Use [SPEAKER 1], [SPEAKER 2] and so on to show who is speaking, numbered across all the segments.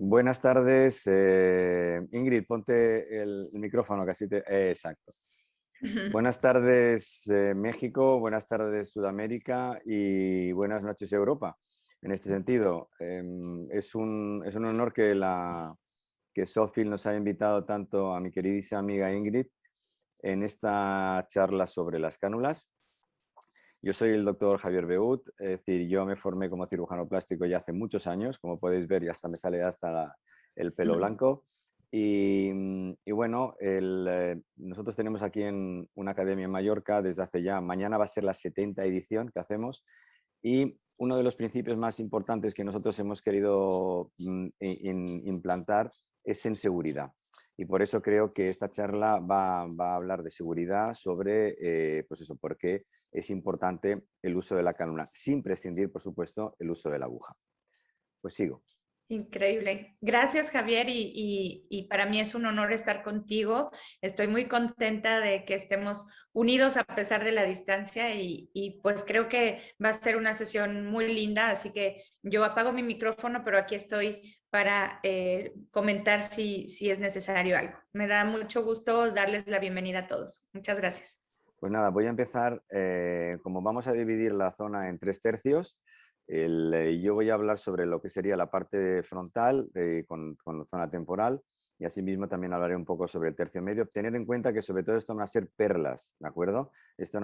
[SPEAKER 1] Buenas tardes, Ingrid, ponte el micrófono, que así te... exacto. Buenas tardes, México, buenas tardes, Sudamérica y buenas noches, Europa. En este sentido, es un honor que Sofil nos haya invitado tanto a mi queridísima amiga Ingrid en esta charla sobre las cánulas. Yo soy el doctor Javier Beut, es decir, yo me formé como cirujano plástico ya hace muchos años, como podéis ver, ya hasta me sale el pelo blanco. Y bueno, nosotros tenemos aquí en una academia en Mallorca desde hace ya, mañana va a ser la 70ª edición que hacemos, y uno de los principios más importantes que nosotros hemos querido implantar es en seguridad. Y por eso creo que esta charla va a hablar de seguridad sobre, pues eso, por qué es importante el uso de la cánula, sin prescindir, por supuesto, el uso de la aguja. Pues sigo.
[SPEAKER 2] Increíble. Gracias, Javier, y para mí es un honor estar contigo. Estoy muy contenta de que estemos unidos a pesar de la distancia y pues creo que va a ser una sesión muy linda, así que yo apago mi micrófono, pero aquí estoy para comentar si es necesario algo. Me da mucho gusto darles la bienvenida a todos. Muchas gracias.
[SPEAKER 1] Pues nada, voy a empezar, como vamos a dividir la zona en 3 tercios, yo voy a hablar sobre lo que sería la parte frontal con la zona temporal, y asimismo también hablaré un poco sobre el tercio medio. Tener en cuenta que sobre todo esto van a ser perlas, ¿de acuerdo? Esto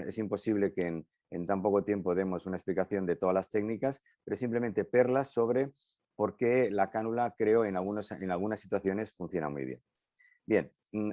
[SPEAKER 1] es imposible que en tan poco tiempo demos una explicación de todas las técnicas, pero simplemente perlas sobre por qué la cánula, creo, en algunas situaciones funciona muy bien. Bien,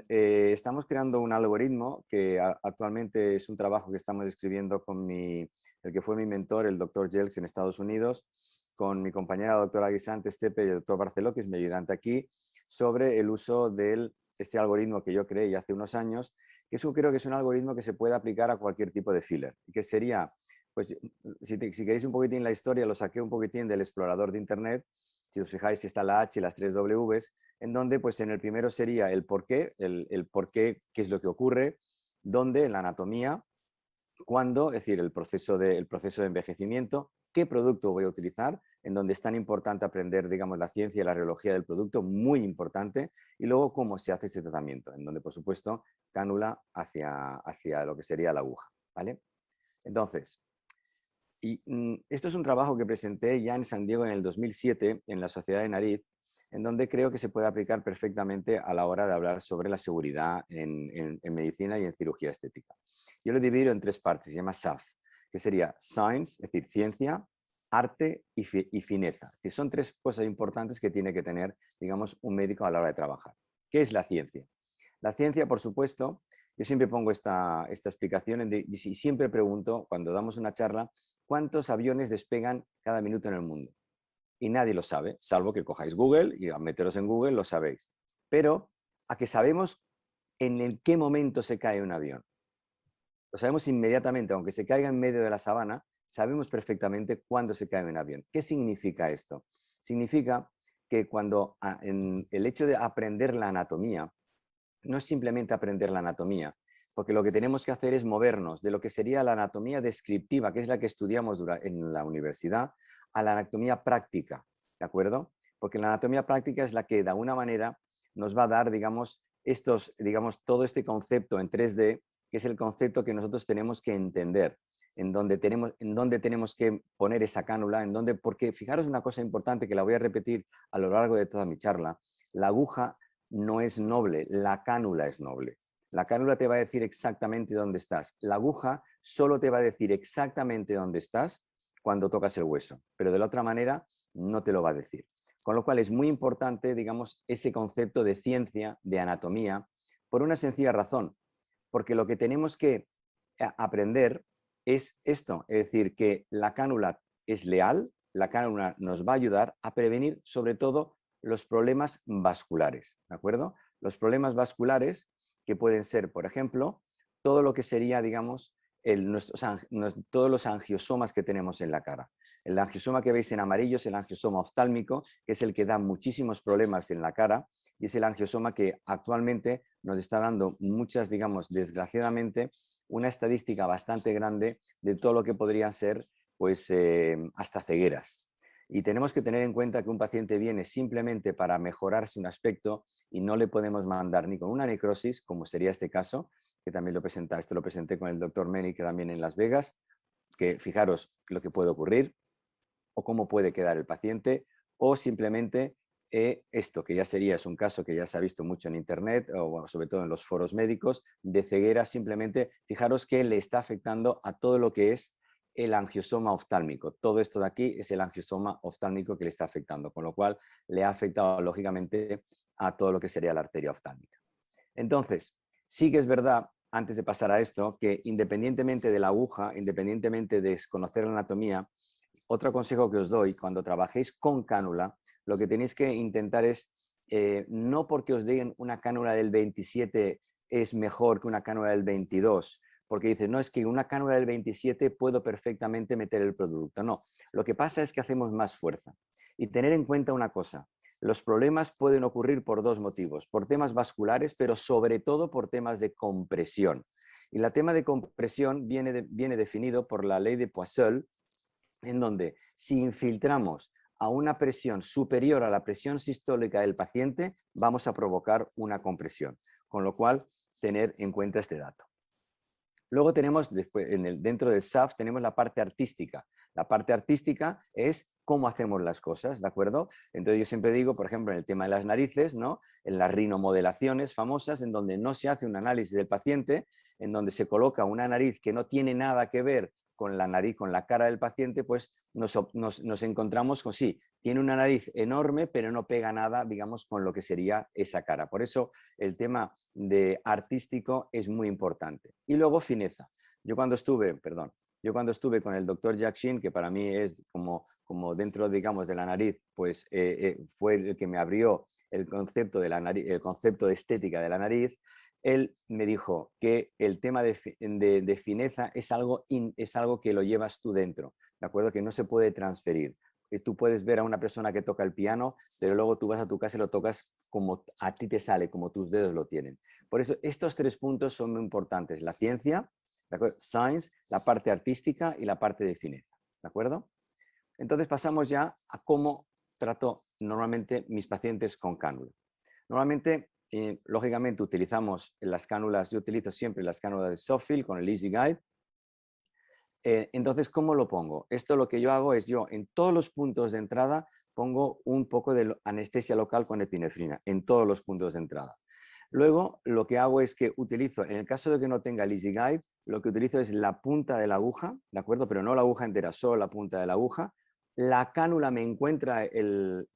[SPEAKER 1] estamos creando un algoritmo que actualmente es un trabajo que estamos escribiendo con el que fue mi mentor, el doctor Jelks en Estados Unidos, con mi compañera la doctora Guisante Estepe y el doctor Barceló, que es mi ayudante aquí, sobre el uso de este algoritmo que yo creé hace unos años, que creo que es un algoritmo que se puede aplicar a cualquier tipo de filler, que sería, pues si queréis un poquitín la historia, lo saqué un poquitín del explorador de Internet. Si os fijáis, está la H y las 3 Ws, en donde pues en el primero sería el por qué, el por qué, qué es lo que ocurre, dónde, en la anatomía, cuándo, es decir, el proceso de envejecimiento, qué producto voy a utilizar, en donde es tan importante aprender, digamos, la ciencia y la radiología del producto, muy importante, y luego cómo se hace ese tratamiento, en donde, por supuesto, cánula hacia lo que sería la aguja, ¿vale? Entonces, esto es un trabajo que presenté ya en San Diego en el 2007 en la Sociedad de Nariz, en donde creo que se puede aplicar perfectamente a la hora de hablar sobre la seguridad en medicina y en cirugía estética. Yo lo divido en 3 partes, se llama SAF, que sería Science, es decir, ciencia, arte y fineza, que son 3 cosas importantes que tiene que tener, digamos, un médico a la hora de trabajar. ¿Qué es la ciencia? La ciencia, por supuesto, yo siempre pongo esta explicación y siempre pregunto, cuando damos una charla, ¿cuántos aviones despegan cada minuto en el mundo? Y nadie lo sabe, salvo que cojáis Google y a meteros en Google lo sabéis. Pero a que sabemos en qué momento se cae un avión. Lo sabemos inmediatamente, aunque se caiga en medio de la sabana, sabemos perfectamente cuándo se cae un avión. ¿Qué significa esto? Significa que el hecho de aprender la anatomía, no es simplemente aprender la anatomía, porque lo que tenemos que hacer es movernos de lo que sería la anatomía descriptiva, que es la que estudiamos en la universidad, a la anatomía práctica, ¿de acuerdo? Porque la anatomía práctica es la que de alguna manera nos va a dar, digamos, todo este concepto en 3D, que es el concepto que nosotros tenemos que entender, en dónde tenemos que poner esa cánula, porque fijaros una cosa importante que la voy a repetir a lo largo de toda mi charla: la aguja no es noble, la cánula es noble. La cánula te va a decir exactamente dónde estás. La aguja solo te va a decir exactamente dónde estás cuando tocas el hueso, pero de la otra manera no te lo va a decir. Con lo cual es muy importante, digamos, ese concepto de ciencia, de anatomía, por una sencilla razón, porque lo que tenemos que aprender es esto, es decir, que la cánula es leal, la cánula nos va a ayudar a prevenir sobre todo los problemas vasculares, ¿de acuerdo? Los problemas vasculares que pueden ser, por ejemplo, todo lo que sería, digamos, todos los angiosomas que tenemos en la cara. El angiosoma que veis en amarillo es el angiosoma oftálmico, que es el que da muchísimos problemas en la cara, y es el angiosoma que actualmente nos está dando muchas, digamos, desgraciadamente, una estadística bastante grande de todo lo que podrían ser, pues, hasta cegueras. Y tenemos que tener en cuenta que un paciente viene simplemente para mejorarse un aspecto y no le podemos mandar ni con una necrosis, como sería este caso, que también esto lo presenté con el doctor Meni, que también en Las Vegas, que fijaros lo que puede ocurrir o cómo puede quedar el paciente, o simplemente esto, que ya sería, es un caso que ya se ha visto mucho en internet, o bueno, sobre todo en los foros médicos, de ceguera simplemente, fijaros que le está afectando a todo lo que es el angiosoma oftálmico. Todo esto de aquí es el angiosoma oftálmico que le está afectando, con lo cual le ha afectado lógicamente a todo lo que sería la arteria oftálmica. Entonces, sí que es verdad, antes de pasar a esto, que independientemente de la aguja, independientemente de conocer la anatomía, otro consejo que os doy, cuando trabajéis con cánula, lo que tenéis que intentar es, no porque os den una cánula del 27 es mejor que una cánula del 22, porque dicen, no, es que una cánula del 27 puedo perfectamente meter el producto. No, lo que pasa es que hacemos más fuerza. Y tener en cuenta una cosa, los problemas pueden ocurrir por dos motivos, por temas vasculares, pero sobre todo por temas de compresión. Y el tema de compresión viene definido por la ley de Poiseuille, en donde si infiltramos a una presión superior a la presión sistólica del paciente, vamos a provocar una compresión. Con lo cual, tener en cuenta este dato. Luego tenemos, después, dentro del SAF, tenemos la parte artística. La parte artística es cómo hacemos las cosas, ¿de acuerdo? Entonces yo siempre digo, por ejemplo, en el tema de las narices, ¿no? En las rinomodelaciones famosas, en donde no se hace un análisis del paciente, en donde se coloca una nariz que no tiene nada que ver con la nariz, con la cara del paciente, pues nos encontramos con, sí, tiene una nariz enorme, pero no pega nada, digamos, con lo que sería esa cara. Por eso el tema de artístico es muy importante. Y luego fineza. Yo cuando estuve con el doctor Jack Shin, que para mí es como dentro, digamos, de la nariz, pues fue el que me abrió el concepto de la nariz, el concepto de estética de la nariz. Él me dijo que el tema de fineza es algo que lo llevas tú dentro, ¿de acuerdo? Que no se puede transferir. Tú puedes ver a una persona que toca el piano, pero luego tú vas a tu casa y lo tocas como a ti te sale, como tus dedos lo tienen. Por eso estos tres puntos son muy importantes. La ciencia, ¿de acuerdo? Science, la parte artística y la parte de fineza, ¿de acuerdo? Entonces pasamos ya a cómo trato normalmente mis pacientes con cánula. Normalmente, lógicamente, utilizamos las cánulas, yo utilizo siempre las cánulas de Softfill con el Easy Guide. Entonces, ¿cómo lo pongo? Esto lo que yo hago es yo en todos los puntos de entrada pongo un poco de anestesia local con epinefrina, en todos los puntos de entrada. Luego, lo que hago es que utilizo, en el caso de que no tenga el Easy Guide, lo que utilizo es la punta de la aguja, ¿de acuerdo? Pero no la aguja entera, solo la punta de la aguja. La cánula me encuentra el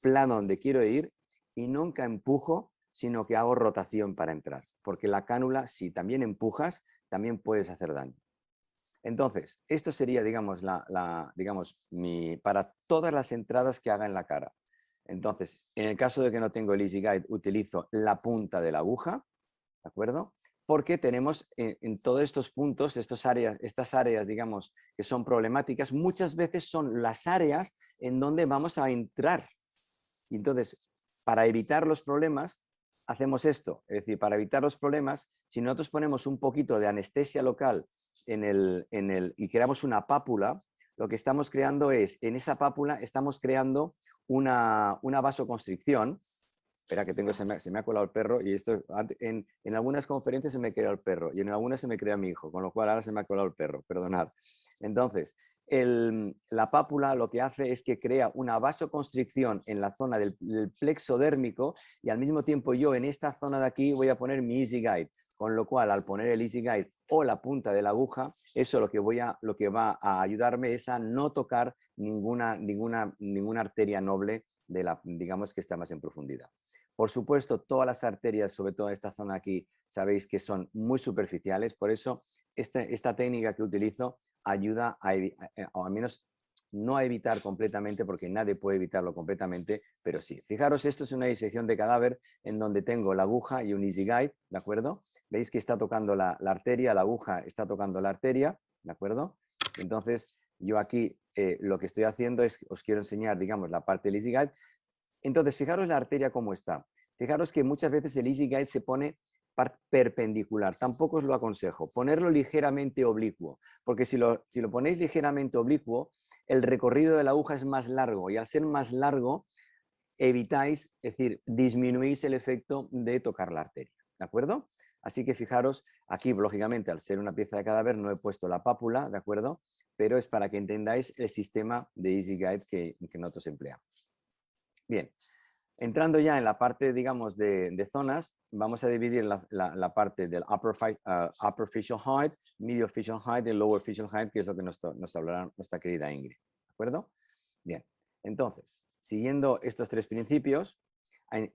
[SPEAKER 1] plano donde quiero ir y nunca empujo, sino que hago rotación para entrar. Porque la cánula, si también empujas, también puedes hacer daño. Entonces, esto sería, digamos, para todas las entradas que haga en la cara. Entonces, en el caso de que no tengo el Easy Guide, utilizo la punta de la aguja, ¿de acuerdo? Porque tenemos en todos estos puntos, estas áreas, digamos, que son problemáticas, muchas veces son las áreas en donde vamos a entrar. Y entonces, para evitar los problemas, hacemos esto. Es decir, para evitar los problemas, si nosotros ponemos un poquito de anestesia local y creamos una pápula, lo que estamos creando es, en esa pápula estamos creando una vasoconstricción. Espera, que se me ha colado el perro y esto en algunas conferencias se me crea el perro y en algunas se me crea mi hijo, con lo cual ahora se me ha colado el perro, perdonad. Entonces, la pápula lo que hace es que crea una vasoconstricción en la zona del plexo dérmico y al mismo tiempo yo en esta zona de aquí voy a poner mi Easy Guide, con lo cual al poner el Easy Guide o la punta de la aguja, eso lo que va a ayudarme es a no tocar ninguna arteria noble digamos que está más en profundidad. Por supuesto, todas las arterias, sobre todo esta zona aquí, sabéis que son muy superficiales, por eso esta técnica que utilizo ayuda o al menos no a evitar completamente, porque nadie puede evitarlo completamente, pero sí. Fijaros, esto es una disección de cadáver en donde tengo la aguja y un Easy Guide, ¿de acuerdo? Veis que está tocando la arteria, la aguja está tocando la arteria, ¿de acuerdo? Entonces, yo aquí lo que estoy haciendo es, os quiero enseñar, digamos, la parte del Easy Guide. Entonces, fijaros la arteria cómo está. Fijaros que muchas veces el Easy Guide se pone perpendicular. Tampoco os lo aconsejo. Ponerlo ligeramente oblicuo, porque si lo ponéis ligeramente oblicuo, el recorrido de la aguja es más largo y al ser más largo evitáis, es decir, disminuís el efecto de tocar la arteria, ¿de acuerdo? Así que fijaros, aquí lógicamente al ser una pieza de cadáver no he puesto la pápula, ¿de acuerdo? Pero es para que entendáis el sistema de EasyGuide que nosotros empleamos. Bien, entrando ya en la parte, digamos, de zonas, vamos a dividir la parte del upper facial height, medial facial height y lower facial height, que es lo que nos hablará nuestra querida Ingrid, ¿de acuerdo? Bien, entonces, siguiendo estos tres principios,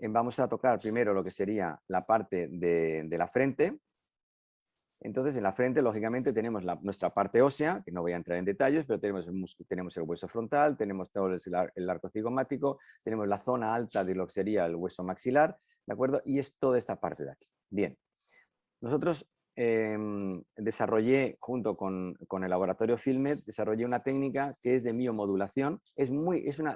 [SPEAKER 1] vamos a tocar primero lo que sería la parte de la frente. Entonces, en la frente, lógicamente, tenemos nuestra parte ósea, que no voy a entrar en detalles, pero tenemos el hueso frontal, tenemos todo el arco cigomático, tenemos la zona alta de lo que sería el hueso maxilar, ¿de acuerdo? Y es toda esta parte de aquí. Bien, nosotros desarrollé, junto con el laboratorio Filmed, desarrollé una técnica que es de miomodulación.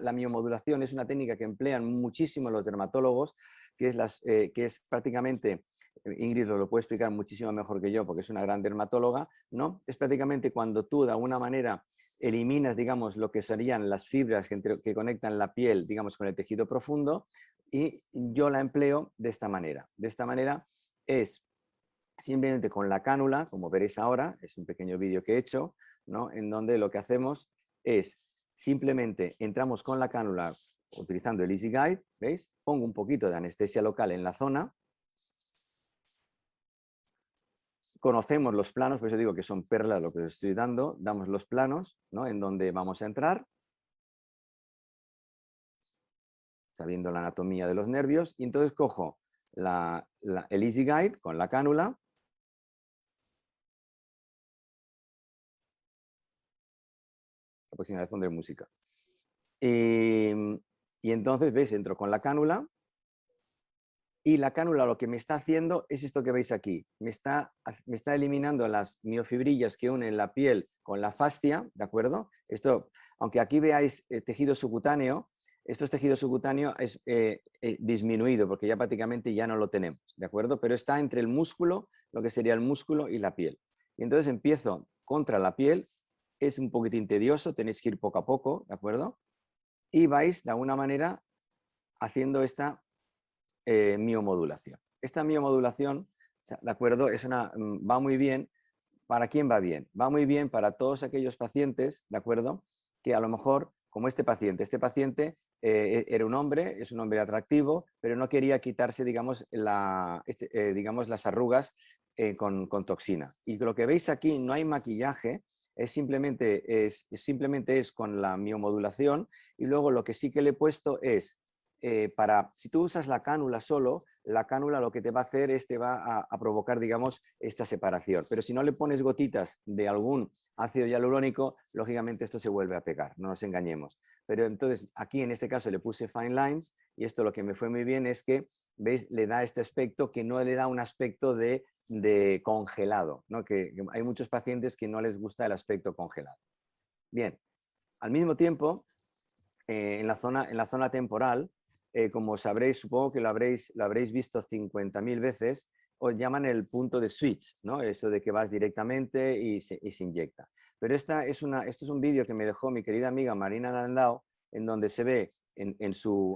[SPEAKER 1] La miomodulación es una técnica que emplean muchísimo los dermatólogos, que es prácticamente, Ingrid lo puede explicar muchísimo mejor que yo, porque es una gran dermatóloga, ¿no? Es prácticamente cuando tú, de alguna manera, eliminas, digamos, lo que serían las fibras que conectan la piel, digamos, con el tejido profundo, y yo la empleo de esta manera. De esta manera es simplemente con la cánula, como veréis ahora, es un pequeño vídeo que he hecho, ¿no? En donde lo que hacemos es simplemente entramos con la cánula utilizando el EasyGuide, ¿veis? Pongo un poquito de anestesia local en la zona. Conocemos los planos, por eso digo que son perlas lo que os estoy dando, damos los planos, ¿no? En donde vamos a entrar, sabiendo la anatomía de los nervios, y entonces cojo el EasyGuide con la cánula. La próxima vez pondré música. Y entonces, ¿veis? Entro con la cánula y la cánula lo que me está haciendo es esto que veis aquí. Me está eliminando las miofibrillas que unen la piel con la fascia, ¿de acuerdo? Esto, aunque aquí veáis tejido subcutáneo, estos tejidos subcutáneos es disminuido porque ya prácticamente ya no lo tenemos, ¿de acuerdo? Pero está entre el músculo, lo que sería el músculo y la piel. Y entonces empiezo contra la piel, es un poquitín tedioso, tenéis que ir poco a poco, ¿de acuerdo? Y vais de alguna manera haciendo esta miomodulación. Esta miomodulación, ¿de acuerdo? Va muy bien. ¿Para quién va bien? Va muy bien para todos aquellos pacientes, ¿de acuerdo? Que a lo mejor, como este paciente era un hombre, es un hombre atractivo, pero no quería quitarse, digamos, digamos las arrugas con toxina. Y lo que veis aquí, no hay maquillaje, simplemente es con la miomodulación, y luego lo que sí que le he puesto es si tú usas la cánula solo, la cánula lo que te va a hacer es te va a provocar, digamos, esta separación. Pero si no le pones gotitas de algún ácido hialurónico, lógicamente esto se vuelve a pegar, no nos engañemos. Pero entonces aquí en este caso le puse Fine Lines y esto lo que me fue muy bien es que, ¿veis? Le da este aspecto que no le da un aspecto de congelado, ¿no? Que hay muchos pacientes que no les gusta el aspecto congelado. Bien, al mismo tiempo, en la zona temporal, como sabréis, supongo que lo habréis visto 50.000 veces, os llaman el punto de switch, ¿no? Eso de que vas directamente y se inyecta. Pero esto es un vídeo que me dejó mi querida amiga Marina Landau, en donde se ve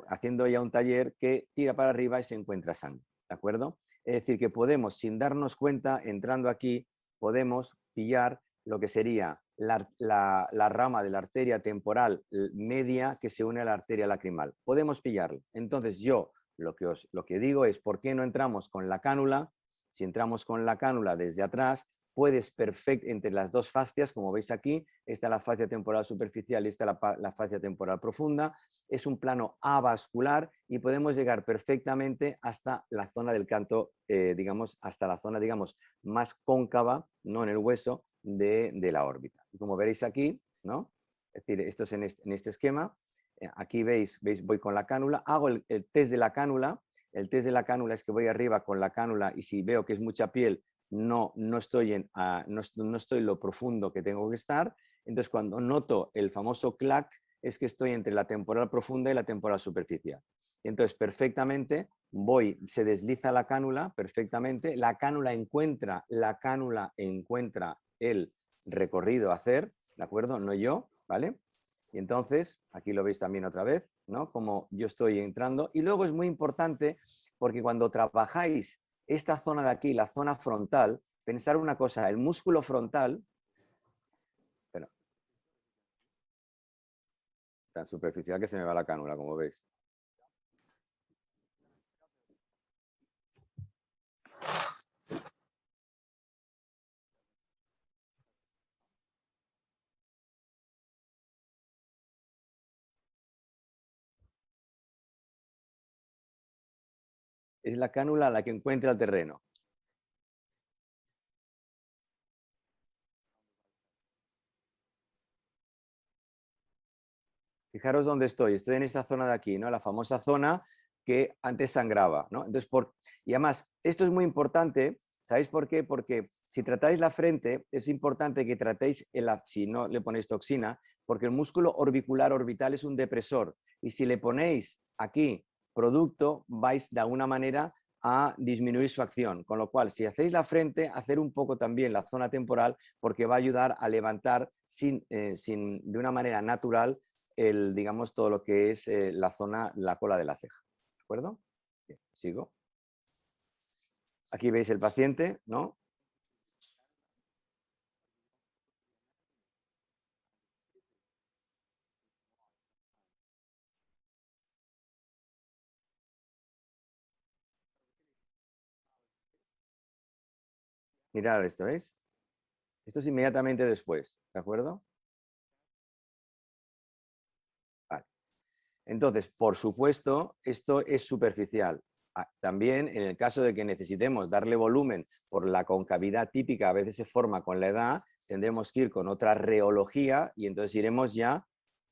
[SPEAKER 1] haciendo ya un taller que tira para arriba y se encuentra sangre, ¿de acuerdo? Es decir, que podemos, sin darnos cuenta, entrando aquí, podemos pillar lo que sería la rama de la arteria temporal media que se une a la arteria lacrimal. Podemos pillarlo. Entonces yo lo que digo es, ¿por qué no entramos con la cánula? Si entramos con la cánula desde atrás, puedes entre las dos fascias, como veis aquí, está la fascia temporal superficial y está la fascia temporal profunda. Es un plano avascular y podemos llegar perfectamente hasta la zona del canto, digamos, hasta la zona, digamos, más cóncava, no en el hueso, de la órbita. Y como veréis aquí, ¿no? Es decir, esto es en este esquema. Aquí veis, voy con la cánula, hago el test de la cánula. El test de la cánula es que voy arriba con la cánula y si veo que es mucha piel, no estoy lo profundo que tengo que estar. Entonces, cuando noto el famoso clac, es que estoy entre la temporal profunda y la temporal superficial. Entonces, perfectamente, se desliza la cánula perfectamente, la cánula encuentra el recorrido a hacer, ¿de acuerdo? No yo, ¿vale? Y entonces, aquí lo veis también otra vez, ¿no? Como yo estoy entrando. Y luego es muy importante porque cuando trabajáis esta zona de aquí, la zona frontal, pensar una cosa, el músculo frontal, pero, tan superficial que se me va la cánula, como veis. Es la cánula la que encuentra el terreno. Fijaros dónde estoy. Estoy en esta zona de aquí, ¿no? La famosa zona que antes sangraba, ¿no? Entonces, y además, esto es muy importante. ¿Sabéis por qué? Porque si tratáis la frente, es importante que tratéis, si no le ponéis toxina, porque el músculo orbicular orbital es un depresor. Y si le ponéis aquí producto, vais de alguna manera a disminuir su acción. Con lo cual, si hacéis la frente, hacer un poco también la zona temporal, porque va a ayudar a levantar de una manera natural digamos, todo lo que es la zona, la cola de la ceja. ¿De acuerdo? Bien, sigo. Aquí veis el paciente, ¿no? Mirad esto, ¿veis? Esto es inmediatamente después, ¿de acuerdo? Vale. Entonces, por supuesto, esto es superficial. También en el caso de que necesitemos darle volumen por la concavidad típica, a veces se forma con la edad, tendremos que ir con otra reología y entonces iremos ya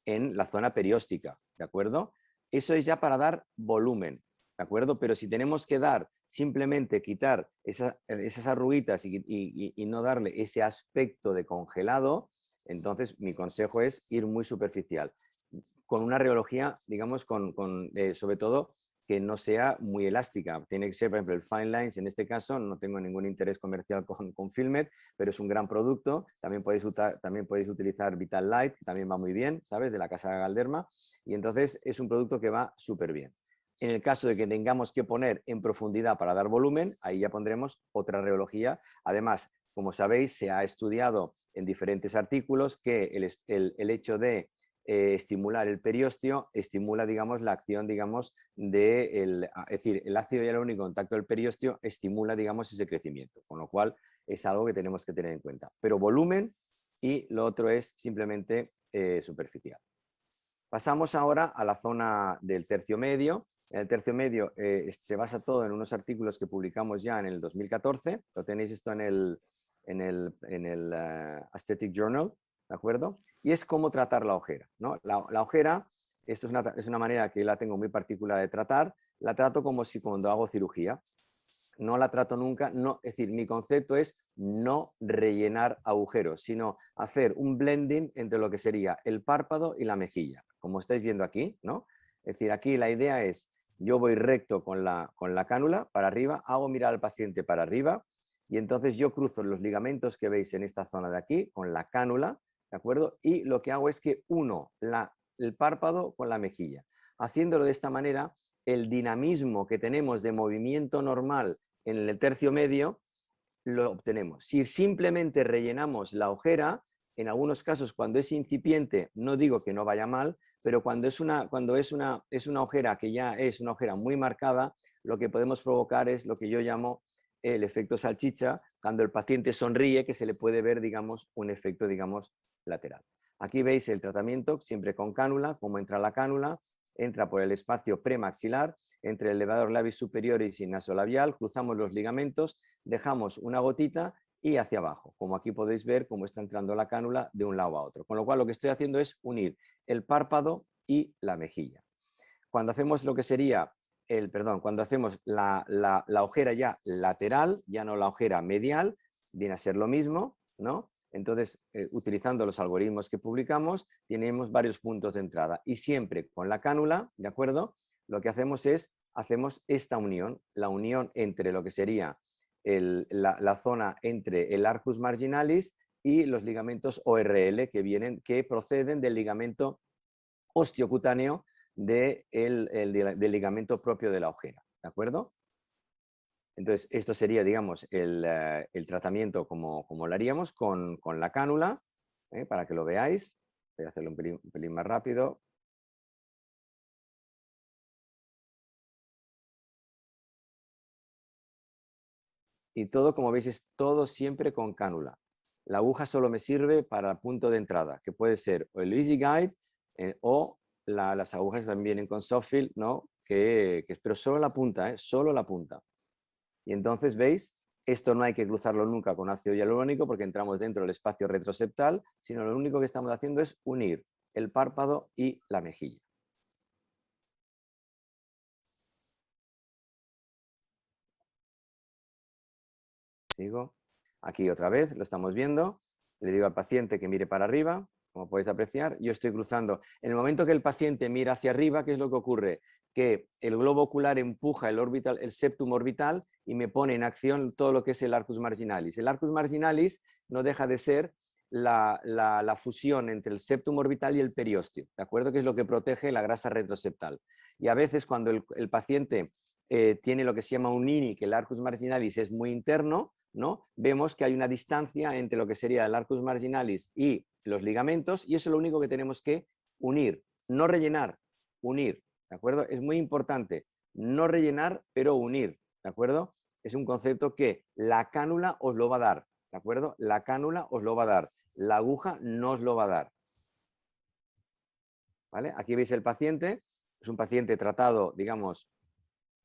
[SPEAKER 1] en la zona perióstica, ¿de acuerdo? Eso es ya para dar volumen, ¿de acuerdo? Pero si tenemos que dar, simplemente quitar esas arruguitas y no darle ese aspecto de congelado, entonces mi consejo es ir muy superficial con una reología, digamos, sobre todo que no sea muy elástica. Tiene que ser, por ejemplo, el Fine Lines, en este caso, no tengo ningún interés comercial con Filmet, pero es un gran producto. También podéis utilizar Vital Light, que también va muy bien, ¿sabes? De la casa Galderma. Y entonces es un producto que va súper bien. En el caso de que tengamos que poner en profundidad para dar volumen, ahí ya pondremos otra reología. Además, como sabéis, se ha estudiado en diferentes artículos que el hecho de estimular el periósteo, estimula, digamos, la acción, digamos, es decir, el ácido hialurónico en contacto del periósteo estimula, digamos, ese crecimiento, con lo cual es algo que tenemos que tener en cuenta. Pero volumen y lo otro es simplemente superficial. Pasamos ahora a la zona del tercio medio. En el tercio medio se basa todo en unos artículos que publicamos ya en el 2014. Lo tenéis esto en el Aesthetic Journal, ¿de acuerdo? Y es cómo tratar la ojera, ¿no? La ojera, esto es una manera que la tengo muy particular de tratar. La trato como si cuando hago cirugía. No la trato nunca, no, es decir, mi concepto es no rellenar agujeros, sino hacer un blending entre lo que sería el párpado y la mejilla, como estáis viendo aquí, ¿no? Es decir, aquí la idea es, yo voy recto con la cánula para arriba, hago mirar al paciente para arriba y entonces yo cruzo los ligamentos que veis en esta zona de aquí con la cánula, ¿de acuerdo? Y lo que hago es que uno el párpado con la mejilla. Haciéndolo de esta manera, el dinamismo que tenemos de movimiento normal en el tercio medio lo obtenemos. Si simplemente rellenamos la ojera, en algunos casos cuando es incipiente, no digo que no vaya mal, pero cuando es una ojera que ya es una ojera muy marcada, lo que podemos provocar es lo que yo llamo el efecto salchicha, cuando el paciente sonríe, que se le puede ver, digamos, un efecto, digamos, lateral. Aquí veis el tratamiento, siempre con cánula, cómo entra la cánula, entra por el espacio premaxilar, entre el elevador labis superioris y nasolabial, cruzamos los ligamentos, dejamos una gotita y hacia abajo, como aquí podéis ver cómo está entrando la cánula de un lado a otro. Con lo cual lo que estoy haciendo es unir el párpado y la mejilla. Cuando hacemos lo que sería cuando hacemos la ojera ya lateral, ya no la ojera medial, viene a ser lo mismo, ¿no? Entonces, utilizando los algoritmos que publicamos, tenemos varios puntos de entrada y siempre con la cánula, ¿de acuerdo? Lo que hacemos es, hacemos esta unión, la unión entre lo que sería la zona entre el arcus marginalis y los ligamentos ORL que proceden del ligamento osteocutáneo del ligamento propio de la ojera, ¿de acuerdo? Entonces, esto sería, digamos, el tratamiento como lo haríamos con la cánula, para que lo veáis. Voy a hacerlo un pelín más rápido. Y todo, como veis, es todo siempre con cánula. La aguja solo me sirve para punto de entrada, que puede ser o el Easy Guide o las agujas también vienen con Softfill, ¿no? Pero solo la punta, solo la punta. Y entonces, ¿veis? Esto no hay que cruzarlo nunca con ácido hialurónico porque entramos dentro del espacio retroseptal, sino lo único que estamos haciendo es unir el párpado y la mejilla. Sigo. Aquí otra vez, lo estamos viendo. Le digo al paciente que mire para arriba, como podéis apreciar. Yo estoy cruzando. En el momento que el paciente mira hacia arriba, ¿qué es lo que ocurre? Que el globo ocular empuja el septum orbital y me pone en acción todo lo que es el arcus marginalis. El arcus marginalis no deja de ser la fusión entre el septum orbital y el periósteo, ¿de acuerdo? Que es lo que protege la grasa retroseptal. Y a veces cuando el paciente tiene lo que se llama un INI, que el arcus marginalis es muy interno, ¿no? Vemos que hay una distancia entre lo que sería el arcus marginalis y los ligamentos, y eso es lo único que tenemos que unir, no rellenar, unir, ¿de acuerdo? Es muy importante, no rellenar, pero unir, ¿de acuerdo? Es un concepto que la cánula os lo va a dar, ¿de acuerdo? La cánula os lo va a dar, la aguja no os lo va a dar. ¿Vale? Aquí veis el paciente, es un paciente tratado, digamos,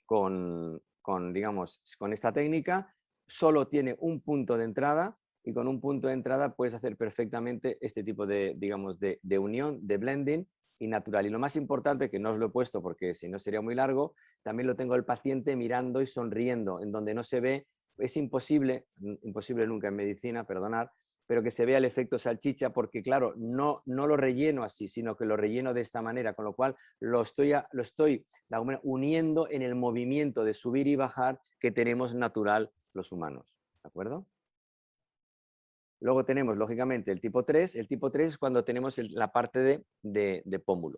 [SPEAKER 1] con esta técnica, solo tiene un punto de entrada y con un punto de entrada puedes hacer perfectamente este tipo de, digamos, de unión, de blending y natural. Y lo más importante, que no os lo he puesto porque si no sería muy largo, también lo tengo el paciente mirando y sonriendo, en donde no se ve, es imposible nunca en medicina, perdonar, pero que se vea el efecto salchicha porque, claro, no lo relleno así, sino que lo relleno de esta manera, con lo cual lo estoy uniendo en el movimiento de subir y bajar que tenemos natural los humanos, ¿de acuerdo? Luego tenemos, lógicamente, el tipo 3. El tipo 3 es cuando tenemos la parte de pómulo.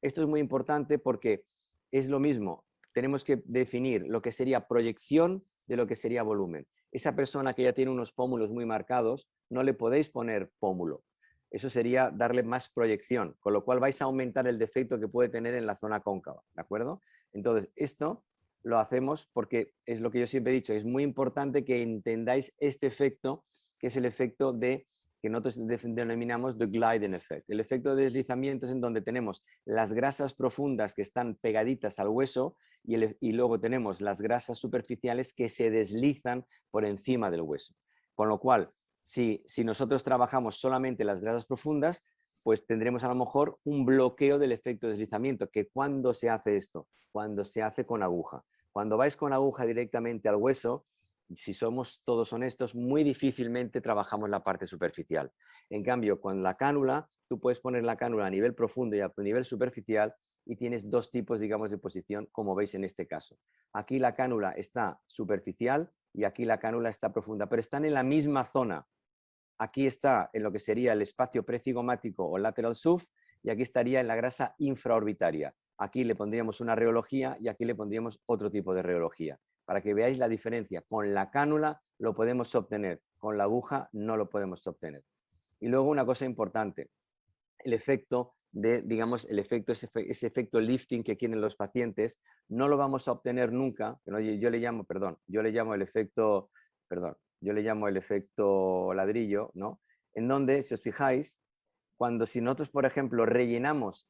[SPEAKER 1] Esto es muy importante porque es lo mismo. Tenemos que definir lo que sería proyección de lo que sería volumen. Esa persona que ya tiene unos pómulos muy marcados, no le podéis poner pómulo. Eso sería darle más proyección, con lo cual vais a aumentar el defecto que puede tener en la zona cóncava, ¿de acuerdo? Entonces, esto lo hacemos porque es lo que yo siempre he dicho, es muy importante que entendáis este efecto, que es el efecto que nosotros denominamos the gliding effect. El efecto de deslizamiento es en donde tenemos las grasas profundas que están pegaditas al hueso y luego tenemos las grasas superficiales que se deslizan por encima del hueso. Con lo cual, si nosotros trabajamos solamente las grasas profundas, pues tendremos a lo mejor un bloqueo del efecto de deslizamiento, que ¿cuándo se hace esto? Cuando se hace con aguja. Cuando vais con aguja directamente al hueso, si somos todos honestos, muy difícilmente trabajamos la parte superficial. En cambio, con la cánula, tú puedes poner la cánula a nivel profundo y a nivel superficial y tienes dos tipos, digamos, de posición, como veis en este caso. Aquí la cánula está superficial y aquí la cánula está profunda, pero están en la misma zona. Aquí está en lo que sería el espacio precigomático o lateral SUF y aquí estaría en la grasa infraorbitaria. Aquí le pondríamos una reología y aquí le pondríamos otro tipo de reología. Para que veáis la diferencia, con la cánula lo podemos obtener, con la aguja no lo podemos obtener. Y luego una cosa importante, el efecto ese efecto lifting que quieren los pacientes, no lo vamos a obtener nunca, yo le llamo el efecto ladrillo, ¿no? En donde, si os fijáis, si nosotros, por ejemplo, rellenamos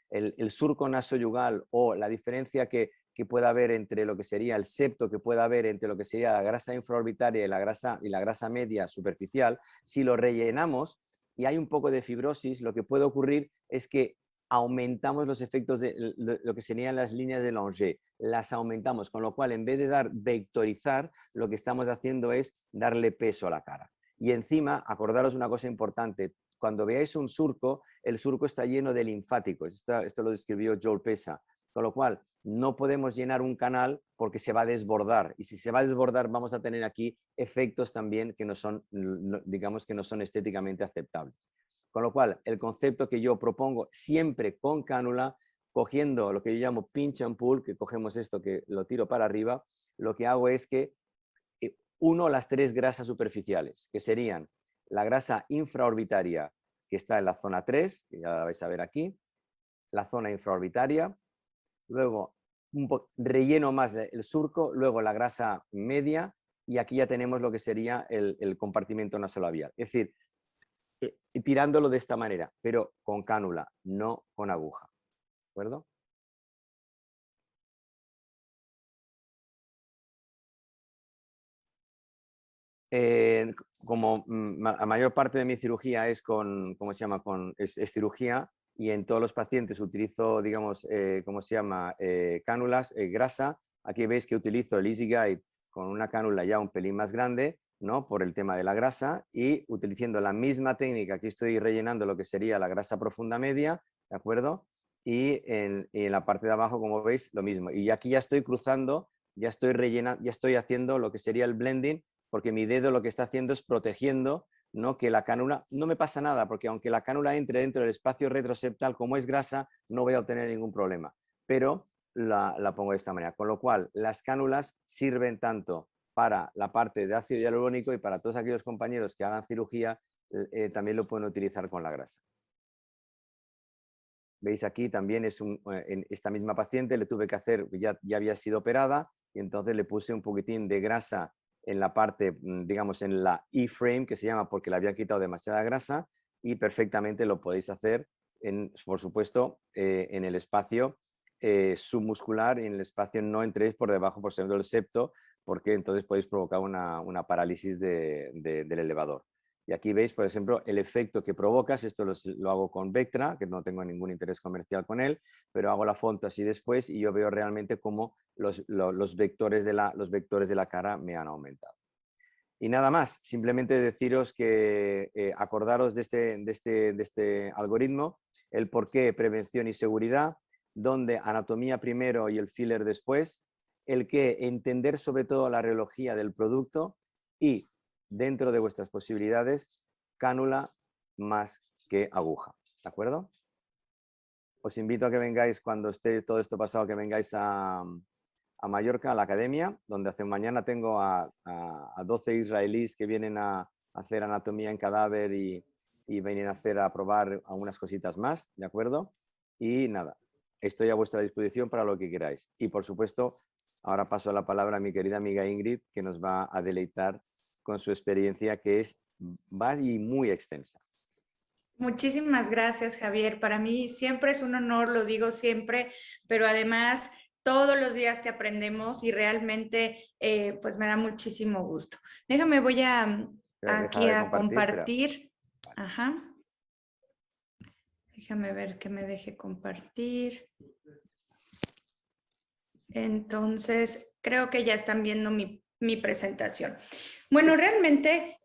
[SPEAKER 1] el surco nasoyugal o la diferencia que pueda haber entre lo que sería el septo, que pueda haber entre lo que sería la grasa infraorbitaria y la grasa media superficial, si lo rellenamos y hay un poco de fibrosis, lo que puede ocurrir es que aumentamos los efectos de lo que serían las líneas de Lange, las aumentamos, con lo cual en vez de vectorizar, lo que estamos haciendo es darle peso a la cara. Y encima, acordaros una cosa importante, cuando veáis un surco, el surco está lleno de linfáticos, esto lo describió Joel Pesa, con lo cual no podemos llenar un canal porque se va a desbordar y si se va a desbordar vamos a tener aquí efectos también que no son, digamos que no son estéticamente aceptables. Con lo cual, el concepto que yo propongo siempre con cánula, cogiendo lo que yo llamo pinch and pull, que cogemos esto, que lo tiro para arriba, lo que hago es que uno las 3 grasas superficiales, que serían la grasa infraorbitaria, que está en la zona 3, que ya la vais a ver aquí, la zona infraorbitaria, luego relleno más el surco, luego la grasa media, y aquí ya tenemos lo que sería el compartimento nasolabial. Es decir, tirándolo de esta manera, pero con cánula, no con aguja. ¿De acuerdo? Como la mayor parte de mi cirugía es con, ¿cómo se llama? Es cirugía, y en todos los pacientes utilizo, digamos, ¿cómo se llama? Cánulas, grasa. Aquí veis que utilizo el EasyGuide con una cánula ya un pelín más grande, ¿no? Por el tema de la grasa, y utilizando la misma técnica, aquí estoy rellenando lo que sería la grasa profunda media, ¿de acuerdo? Y en la parte de abajo, como veis, lo mismo. Y aquí ya estoy cruzando, ya estoy rellenando, ya estoy haciendo lo que sería el blending, porque mi dedo lo que está haciendo es protegiendo, ¿no? Que la cánula, no me pasa nada, porque aunque la cánula entre dentro del espacio retroseptal, como es grasa, no voy a obtener ningún problema, pero la pongo de esta manera. Con lo cual, las cánulas sirven tanto para la parte de ácido hialurónico, y para todos aquellos compañeros que hagan cirugía, también lo pueden utilizar con la grasa. Veis aquí también en esta misma paciente le tuve que hacer, ya había sido operada, y entonces le puse un poquitín de grasa en la parte, digamos, en la E-frame, que se llama, porque le había quitado demasiada grasa, y perfectamente lo podéis hacer, por supuesto, en el espacio submuscular, y en el espacio no entréis por debajo, por ejemplo, del septo, porque entonces podéis provocar una parálisis del elevador. Y aquí veis, por ejemplo, el efecto que provocas. Esto lo hago con Vectra, que no tengo ningún interés comercial con él, pero hago la foto así después, y yo veo realmente cómo los vectores de la cara me han aumentado. Y nada más, simplemente deciros que acordaros de este algoritmo, el por qué prevención y seguridad, donde anatomía primero y el filler después, el que entender sobre todo la rheología del producto, y dentro de vuestras posibilidades, cánula más que aguja. ¿De acuerdo? Os invito a que vengáis cuando esté todo esto pasado, que vengáis a Mallorca, a la academia, donde mañana tengo a 12 israelíes que vienen a hacer anatomía en cadáver, y vienen a probar algunas cositas más, ¿de acuerdo? Y nada, estoy a vuestra disposición para lo que queráis. Y por supuesto, ahora paso la palabra a mi querida amiga Ingrid, que nos va a deleitar con su experiencia, que es y muy extensa.
[SPEAKER 2] Muchísimas gracias, Javier. Para mí siempre es un honor, lo digo siempre, pero además todos los días te aprendemos, y realmente pues me da muchísimo gusto. Déjame, voy aquí
[SPEAKER 1] de
[SPEAKER 2] a
[SPEAKER 1] compartir, espera.
[SPEAKER 2] compartir. Ajá. Déjame ver que me deje compartir. Entonces, creo que ya están viendo mi presentación. Bueno, realmente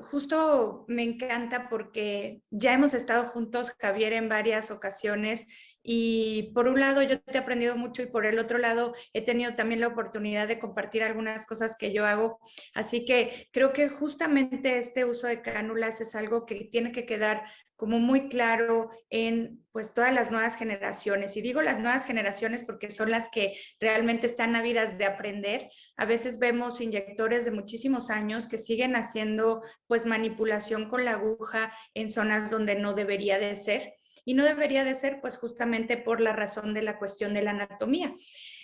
[SPEAKER 2] justo me encanta porque ya hemos estado juntos, Javier, en varias ocasiones, y por un lado yo te he aprendido mucho, y por el otro lado he tenido también la oportunidad de compartir algunas cosas que yo hago. Así que creo que justamente este uso de cánulas es algo que tiene que quedar como muy claro en pues todas las nuevas generaciones. Y digo las nuevas generaciones porque son las que realmente están ávidas de aprender. A veces vemos inyectores de muchísimos años que siguen haciendo pues manipulación con la aguja en zonas donde no debería de ser. Y no debería de ser pues justamente por la razón de la cuestión de la anatomía.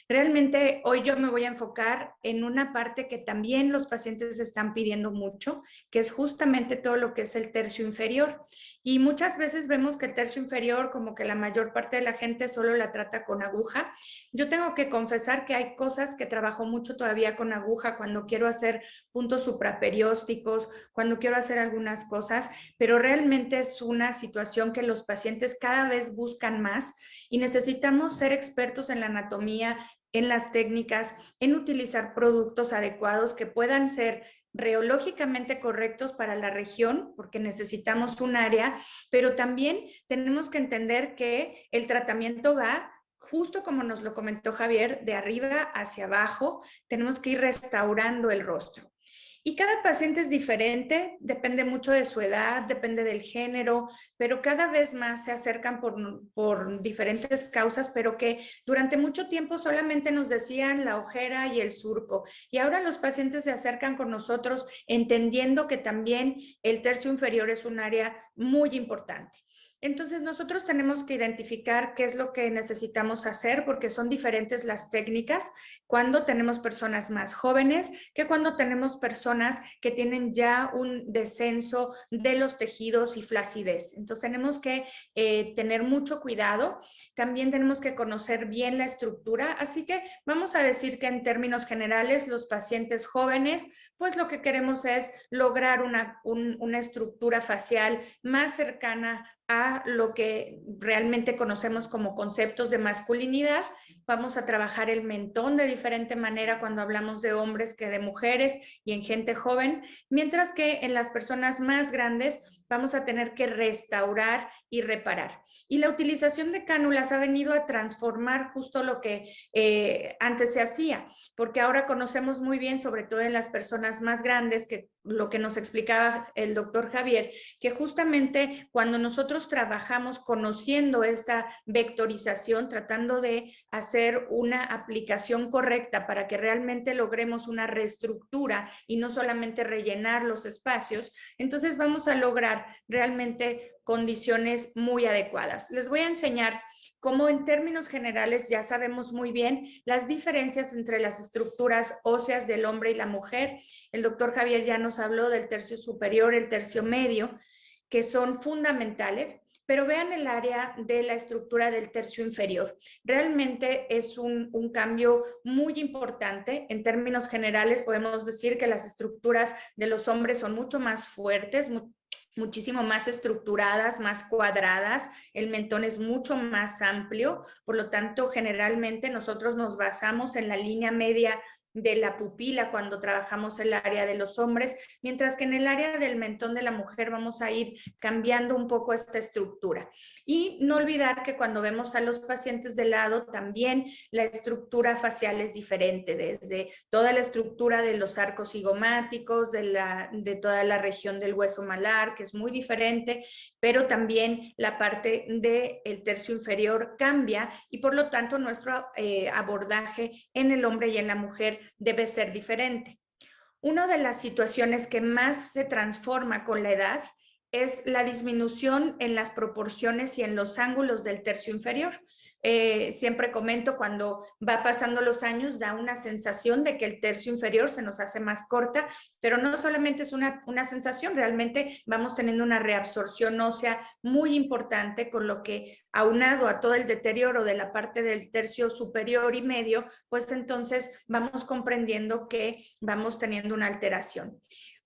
[SPEAKER 2] Realmente hoy yo me voy a enfocar en una parte que también los pacientes están pidiendo mucho, que es justamente todo lo que es el tercio inferior. Y muchas veces vemos que el tercio inferior, como que la mayor parte de la gente solo la trata con aguja. Yo tengo que confesar que hay cosas que trabajo mucho todavía con aguja cuando quiero hacer puntos supraperiósticos, cuando quiero hacer algunas cosas, pero realmente es una situación que los pacientes cada vez buscan más, y necesitamos ser expertos en la anatomía, en las técnicas, en utilizar productos adecuados que puedan ser reológicamente correctos para la región, porque necesitamos un área, pero también tenemos que entender que el tratamiento va, justo como nos lo comentó Javier, de arriba hacia abajo. Tenemos que ir restaurando el rostro. Y cada paciente es diferente, depende mucho de su edad, depende del género, pero cada vez más se acercan por diferentes causas, pero que durante mucho tiempo solamente nos decían la ojera y el surco. Y ahora los pacientes se acercan con nosotros entendiendo que también el tercio inferior es un área muy importante. Entonces nosotros tenemos que identificar qué es lo que necesitamos hacer porque son diferentes las técnicas cuando tenemos personas más jóvenes que cuando tenemos personas que tienen ya un descenso de los tejidos y flacidez. Entonces tenemos que tener mucho cuidado. También tenemos que conocer bien la estructura. Así que vamos a decir que en términos generales los pacientes jóvenes, pues lo que queremos es lograr una estructura facial más cercana a lo que realmente conocemos como conceptos de masculinidad. Vamos a trabajar el mentón de diferente manera cuando hablamos de hombres que de mujeres y en gente joven, mientras que en las personas más grandes vamos a tener que restaurar y reparar. Y la utilización de cánulas ha venido a transformar justo lo que antes se hacía, porque ahora conocemos muy bien, sobre todo en las personas más grandes, que lo que nos explicaba el doctor Javier, que justamente cuando nosotros trabajamos conociendo esta vectorización, tratando de hacer una aplicación correcta para que realmente logremos una reestructura y no solamente rellenar los espacios, entonces vamos a lograr realmente condiciones muy adecuadas. Les voy a enseñar cómo en términos generales ya sabemos muy bien las diferencias entre las estructuras óseas del hombre y la mujer. El doctor Javier ya nos habló del tercio superior, el tercio medio, que son fundamentales, pero vean el área de la estructura del tercio inferior. Realmente es un cambio muy importante. En términos generales podemos decir que las estructuras de los hombres son mucho más fuertes, muchísimo más estructuradas, más cuadradas, el mentón es mucho más amplio, por lo tanto, generalmente nosotros nos basamos en la línea media de la pupila cuando trabajamos el área de los hombres, mientras que en el área del mentón de la mujer vamos a ir cambiando un poco esta estructura. Y no olvidar que cuando vemos a los pacientes de lado, también la estructura facial es diferente, desde toda la estructura de los arcos cigomáticos, de toda la región del hueso malar, que es muy diferente, pero también la parte del tercio inferior cambia y por lo tanto nuestro abordaje en el hombre y en la mujer debe ser diferente. Una de las situaciones que más se transforma con la edad es la disminución en las proporciones y en los ángulos del tercio inferior. Siempre comento, cuando va pasando los años da una sensación de que el tercio inferior se nos hace más corta, pero no solamente es una sensación, realmente vamos teniendo una reabsorción ósea muy importante, con lo que aunado a todo el deterioro de la parte del tercio superior y medio, pues entonces vamos comprendiendo que vamos teniendo una alteración.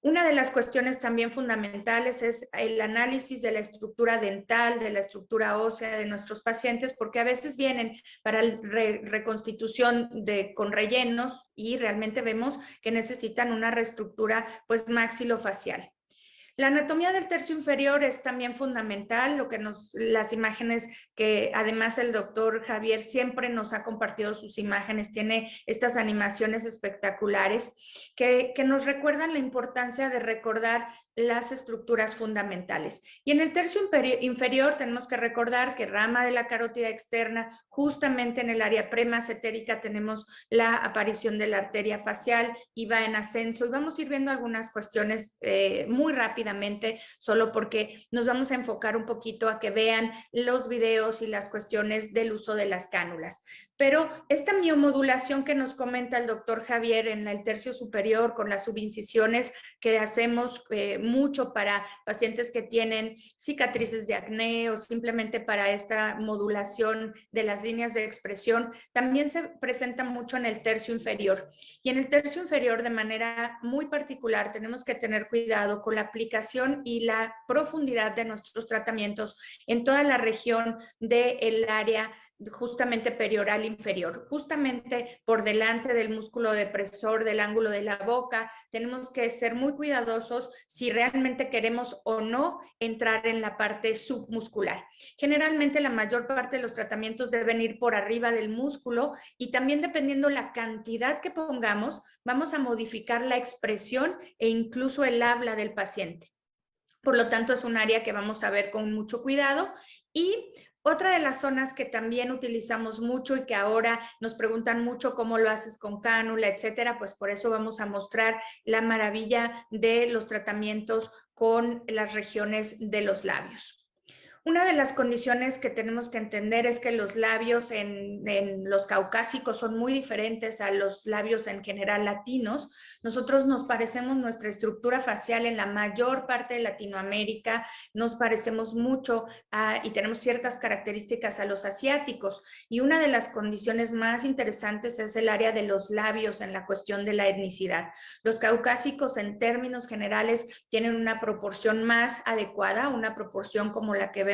[SPEAKER 2] Una de las cuestiones también fundamentales es el análisis de la estructura dental, de la estructura ósea de nuestros pacientes, porque a veces vienen para reconstitución con rellenos y realmente vemos que necesitan una reestructura pues maxilofacial. La anatomía del tercio inferior es también fundamental, las imágenes que además el doctor Javier siempre nos ha compartido sus imágenes, tiene estas animaciones espectaculares que nos recuerdan la importancia de recordar las estructuras fundamentales. Y en el tercio inferior tenemos que recordar que rama de la carótida externa, justamente en el área premasentérica tenemos la aparición de la arteria facial y va en ascenso, y vamos a ir viendo algunas cuestiones muy rápidamente, solo porque nos vamos a enfocar un poquito a que vean los videos y las cuestiones del uso de las cánulas. Pero esta miomodulación que nos comenta el doctor Javier en el tercio superior con las subincisiones que hacemos mucho para pacientes que tienen cicatrices de acné o simplemente para esta modulación de las líneas de expresión, también se presenta mucho en el tercio inferior. Y en el tercio inferior, de manera muy particular, tenemos que tener cuidado con la aplicación y la profundidad de nuestros tratamientos en toda la región del área justamente perioral inferior, justamente por delante del músculo depresor del ángulo de la boca. Tenemos que ser muy cuidadosos si realmente queremos o no entrar en la parte submuscular. Generalmente la mayor parte de los tratamientos deben ir por arriba del músculo y también dependiendo la cantidad que pongamos, vamos a modificar la expresión e incluso el habla del paciente. Por lo tanto, es un área que vamos a ver con mucho cuidado. Y otra de las zonas que también utilizamos mucho y que ahora nos preguntan mucho cómo lo haces con cánula, etcétera, pues por eso vamos a mostrar la maravilla de los tratamientos con las regiones de los labios. Una de las condiciones que tenemos que entender es que los labios en los caucásicos son muy diferentes a los labios en general latinos. Nosotros nos parecemos, nuestra estructura facial en la mayor parte de Latinoamérica, nos parecemos mucho y tenemos ciertas características a los asiáticos. Y una de las condiciones más interesantes es el área de los labios en la cuestión de la etnicidad. Los caucásicos en términos generales tienen una proporción más adecuada, una proporción como la que vemos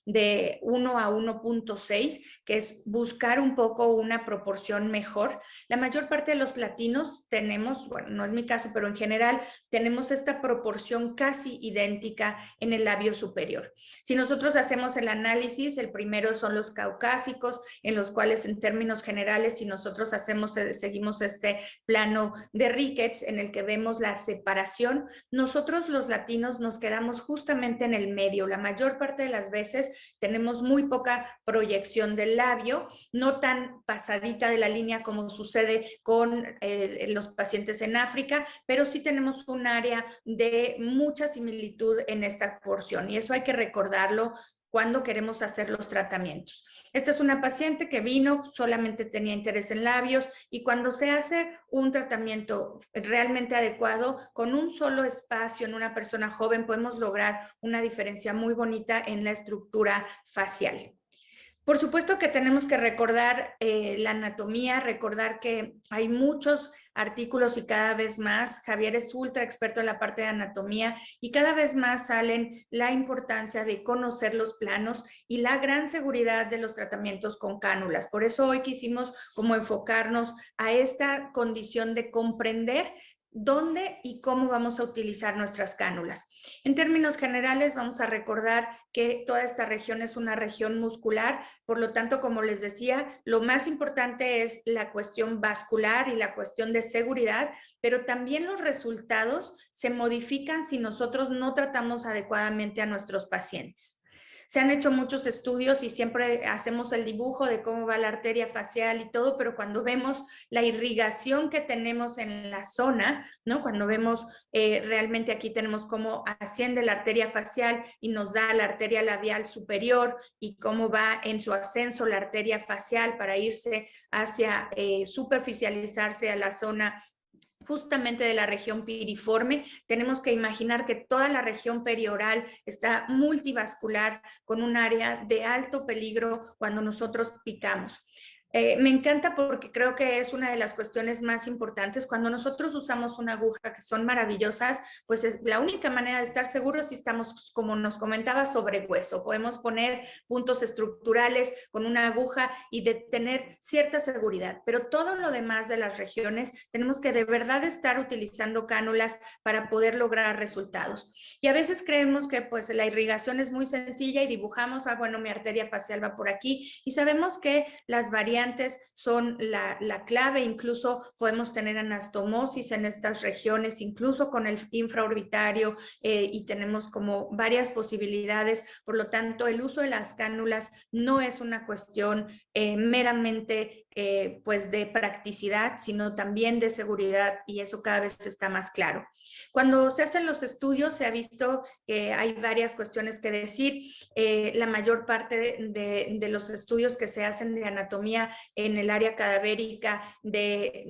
[SPEAKER 2] de 1 a 1.6, que es buscar un poco una proporción mejor. La mayor parte de los latinos tenemos, bueno, no es mi caso, pero en general tenemos esta proporción casi idéntica en el labio superior. Si nosotros hacemos el análisis, el primero son los caucásicos, en los cuales en términos generales, si nosotros seguimos este plano de Ricketts en el que vemos la separación, nosotros los latinos nos quedamos justamente en el medio. La mayor parte de las veces tenemos muy poca proyección del labio, no tan pasadita de la línea como sucede con los pacientes en África, pero sí tenemos un área de mucha similitud en esta porción y eso hay que recordarlo cuando queremos hacer los tratamientos. Esta es una paciente que vino, solamente tenía interés en labios y cuando se hace un tratamiento realmente adecuado, con un solo espacio en una persona joven podemos lograr una diferencia muy bonita en la estructura facial. Por supuesto que tenemos que recordar la anatomía, recordar que hay muchos artículos y cada vez más, Javier es ultra experto en la parte de anatomía y cada vez más salen la importancia de conocer los planos y la gran seguridad de los tratamientos con cánulas. Por eso hoy quisimos como enfocarnos a esta condición de comprender dónde y cómo vamos a utilizar nuestras cánulas. En términos generales, vamos a recordar que toda esta región es una región muscular, por lo tanto, como les decía, lo más importante es la cuestión vascular y la cuestión de seguridad, pero también los resultados se modifican si nosotros no tratamos adecuadamente a nuestros pacientes. Se han hecho muchos estudios y siempre hacemos el dibujo de cómo va la arteria facial y todo, pero cuando vemos la irrigación que tenemos en la zona, ¿no? Cuando vemos realmente aquí tenemos cómo asciende la arteria facial y nos da la arteria labial superior y cómo va en su ascenso la arteria facial para irse hacia superficializarse a la zona justamente de la región piriforme. Tenemos que imaginar que toda la región perioral está multivascular con un área de alto peligro cuando nosotros picamos. Me encanta porque creo que es una de las cuestiones más importantes. Cuando nosotros usamos una aguja, que son maravillosas, pues es la única manera de estar seguros si estamos, como nos comentaba, sobre hueso. Podemos poner puntos estructurales con una aguja y de tener cierta seguridad, pero todo lo demás de las regiones tenemos que de verdad estar utilizando cánulas para poder lograr resultados. Y a veces creemos que pues la irrigación es muy sencilla y dibujamos, bueno, mi arteria facial va por aquí y sabemos que las variantes son la clave, incluso podemos tener anastomosis en estas regiones, incluso con el infraorbitario y tenemos como varias posibilidades, por lo tanto el uso de las cánulas no es una cuestión meramente pues de practicidad, sino también de seguridad y eso cada vez está más claro. Cuando se hacen los estudios se ha visto que hay varias cuestiones que decir. La mayor parte de los estudios que se hacen de anatomía en el área cadavérica de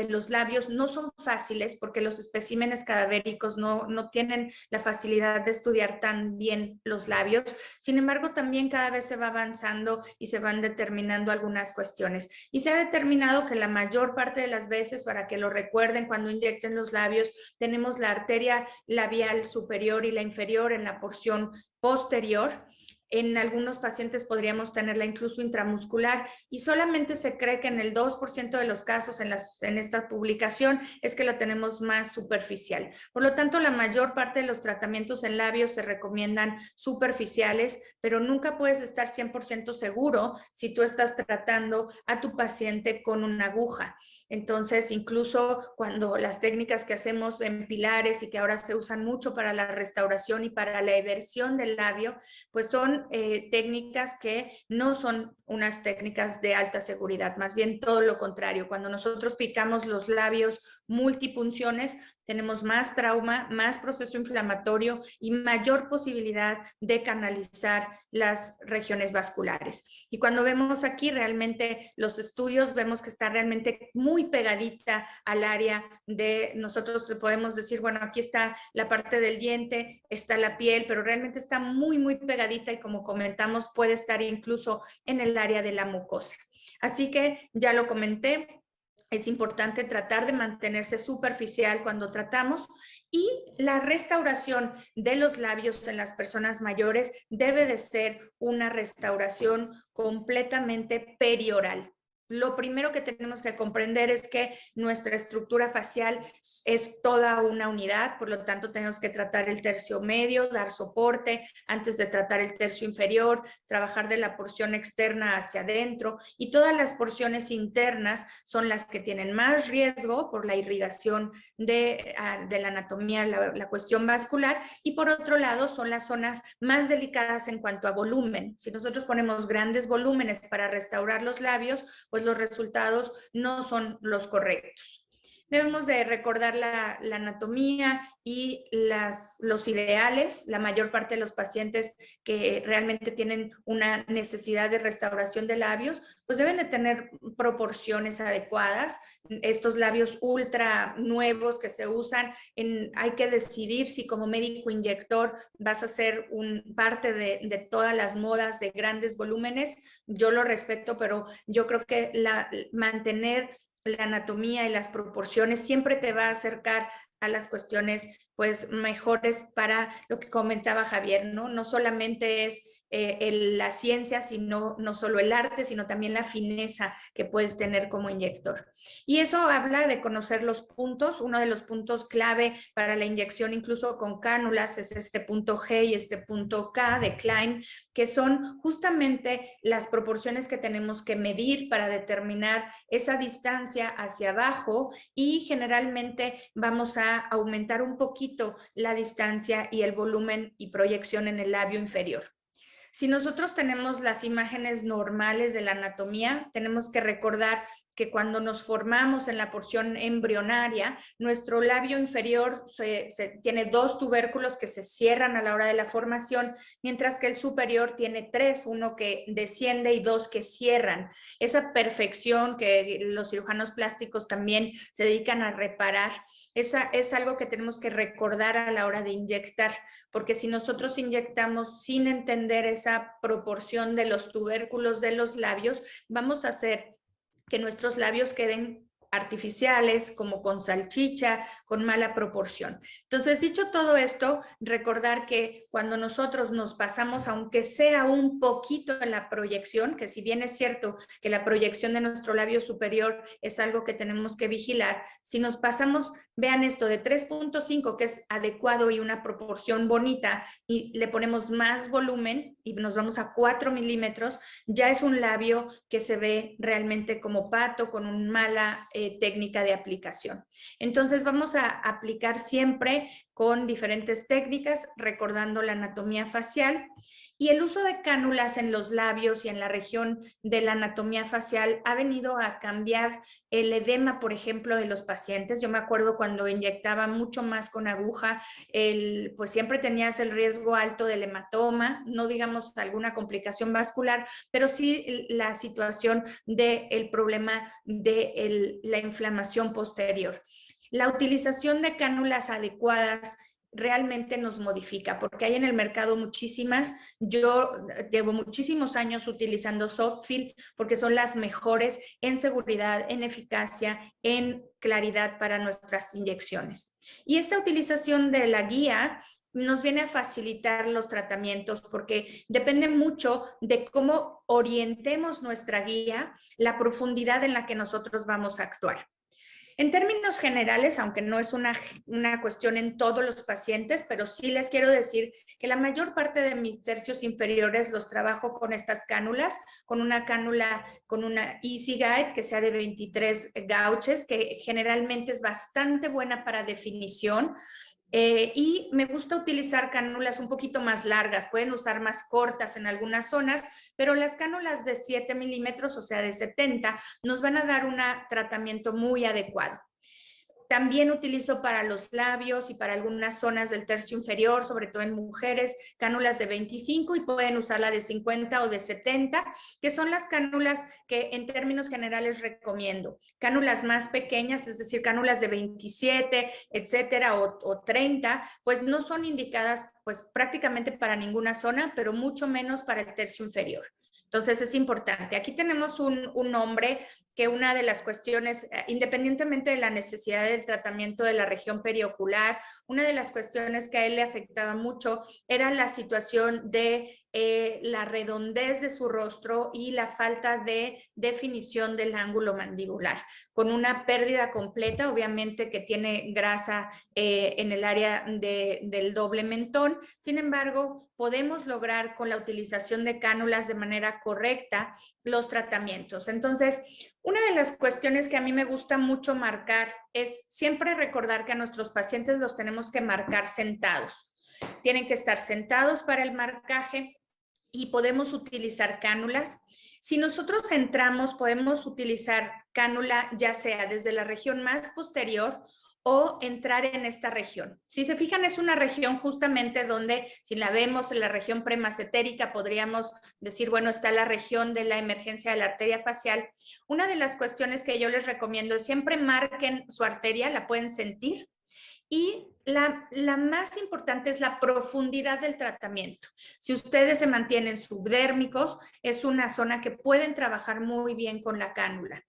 [SPEAKER 2] los labios no son fáciles porque los especímenes cadavéricos no tienen la facilidad de estudiar tan bien los labios. Sin embargo, también cada vez se va avanzando y se van determinando algunas cuestiones. Y se ha determinado que la mayor parte de las veces, para que lo recuerden cuando inyecten los labios, tenemos la arteria labial superior y la inferior en la porción posterior. En algunos pacientes podríamos tenerla incluso intramuscular y solamente se cree que en el 2% de los casos en esta publicación es que la tenemos más superficial. Por lo tanto, la mayor parte de los tratamientos en labios se recomiendan superficiales, pero nunca puedes estar 100% seguro si tú estás tratando a tu paciente con una aguja. Entonces, incluso cuando las técnicas que hacemos en pilares y que ahora se usan mucho para la restauración y para la eversión del labio, pues son técnicas que no son unas técnicas de alta seguridad, más bien todo lo contrario. Cuando nosotros picamos los labios multipunciones, tenemos más trauma, más proceso inflamatorio y mayor posibilidad de canalizar las regiones vasculares. Y cuando vemos aquí realmente los estudios, vemos que está realmente muy pegadita al área de, nosotros podemos decir, bueno, aquí está la parte del diente, está la piel, pero realmente está muy, muy pegadita y como comentamos, puede estar incluso en el área de la mucosa. Así que ya lo comenté, es importante tratar de mantenerse superficial cuando tratamos y la restauración de los labios en las personas mayores debe de ser una restauración completamente perioral. Lo primero que tenemos que comprender es que nuestra estructura facial es toda una unidad, por lo tanto tenemos que tratar el tercio medio, dar soporte antes de tratar el tercio inferior, trabajar de la porción externa hacia adentro y todas las porciones internas son las que tienen más riesgo por la irrigación de la anatomía, la cuestión vascular y por otro lado son las zonas más delicadas en cuanto a volumen. Si nosotros ponemos grandes volúmenes para restaurar los labios, pues los resultados no son los correctos. Debemos de recordar la anatomía y los ideales. La mayor parte de los pacientes que realmente tienen una necesidad de restauración de labios, pues deben de tener proporciones adecuadas. Estos labios ultra nuevos que se usan, hay que decidir si como médico inyector vas a ser parte de todas las modas de grandes volúmenes. Yo lo respeto, pero yo creo que mantener la anatomía y las proporciones siempre te va a acercar a las cuestiones pues mejores para lo que comentaba Javier, ¿no? No solamente es la ciencia, sino no solo el arte, sino también la fineza que puedes tener como inyector. Y eso habla de conocer los puntos. Uno de los puntos clave para la inyección, incluso con cánulas, es este punto G y este punto K de Klein, que son justamente las proporciones que tenemos que medir para determinar esa distancia hacia abajo y generalmente vamos a aumentar un poquito la distancia y el volumen y proyección en el labio inferior. Si nosotros tenemos las imágenes normales de la anatomía, tenemos que recordar que cuando nos formamos en la porción embrionaria, nuestro labio inferior tiene 2 tubérculos que se cierran a la hora de la formación, mientras que el superior tiene 3, uno que desciende y 2 que cierran. Esa perfección que los cirujanos plásticos también se dedican a reparar, es algo que tenemos que recordar a la hora de inyectar, porque si nosotros inyectamos sin entender esa proporción de los tubérculos de los labios, vamos a hacer que nuestros labios queden artificiales, como con salchicha, con mala proporción. Entonces, dicho todo esto, recordar que cuando nosotros nos pasamos, aunque sea un poquito en la proyección, que si bien es cierto que la proyección de nuestro labio superior es algo que tenemos que vigilar, si nos pasamos, vean esto, de 3.5, que es adecuado y una proporción bonita, y le ponemos más volumen y nos vamos a 4 milímetros, ya es un labio que se ve realmente como pato, con una mala técnica de aplicación. Entonces vamos a aplicar siempre con diferentes técnicas, recordando la anatomía facial. Y el uso de cánulas en los labios y en la región de la anatomía facial ha venido a cambiar el edema, por ejemplo, de los pacientes. Yo me acuerdo cuando inyectaba mucho más con aguja, pues siempre tenías el riesgo alto del hematoma, no digamos alguna complicación vascular, pero sí la situación del problema de la inflamación posterior. La utilización de cánulas adecuadas realmente nos modifica, porque hay en el mercado muchísimas. Yo llevo muchísimos años utilizando Softfill porque son las mejores en seguridad, en eficacia, en claridad para nuestras inyecciones. Y esta utilización de la guía nos viene a facilitar los tratamientos porque depende mucho de cómo orientemos nuestra guía, la profundidad en la que nosotros vamos a actuar. En términos generales, aunque no es una cuestión en todos los pacientes, pero sí les quiero decir que la mayor parte de mis tercios inferiores los trabajo con estas cánulas, con una cánula, con una Easy Guide que sea de 23 gauches, que generalmente es bastante buena para definición. Y me gusta utilizar cánulas un poquito más largas, pueden usar más cortas en algunas zonas, pero las cánulas de 7 milímetros, o sea, de 70, nos van a dar un tratamiento muy adecuado. También utilizo para los labios y para algunas zonas del tercio inferior, sobre todo en mujeres, cánulas de 25 y pueden usar la de 50 o de 70, que son las cánulas que en términos generales recomiendo. Cánulas más pequeñas, es decir, cánulas de 27, etcétera, o 30, pues no son indicadas pues prácticamente para ninguna zona, pero mucho menos para el tercio inferior. Entonces es importante. Aquí tenemos un hombre que una de las cuestiones, independientemente de la necesidad del tratamiento de la región periocular, una de las cuestiones que a él le afectaba mucho era la situación de la redondez de su rostro y la falta de definición del ángulo mandibular, con una pérdida completa, obviamente que tiene grasa en el área del doble mentón. Sin embargo, podemos lograr con la utilización de cánulas de manera correcta los tratamientos. Entonces, una de las cuestiones que a mí me gusta mucho marcar es siempre recordar que a nuestros pacientes los tenemos que marcar sentados. Tienen que estar sentados para el marcaje y podemos utilizar cánulas. Si nosotros entramos, podemos utilizar cánula ya sea desde la región más posterior o entrar en esta región. Si se fijan, es una región justamente donde, si la vemos en la región premasentérica, podríamos decir, bueno, está la región de la emergencia de la arteria facial. Una de las cuestiones que yo les recomiendo es siempre marquen su arteria, la pueden sentir, y la más importante es la profundidad del tratamiento. Si ustedes se mantienen subdérmicos, es una zona que pueden trabajar muy bien con la cánula.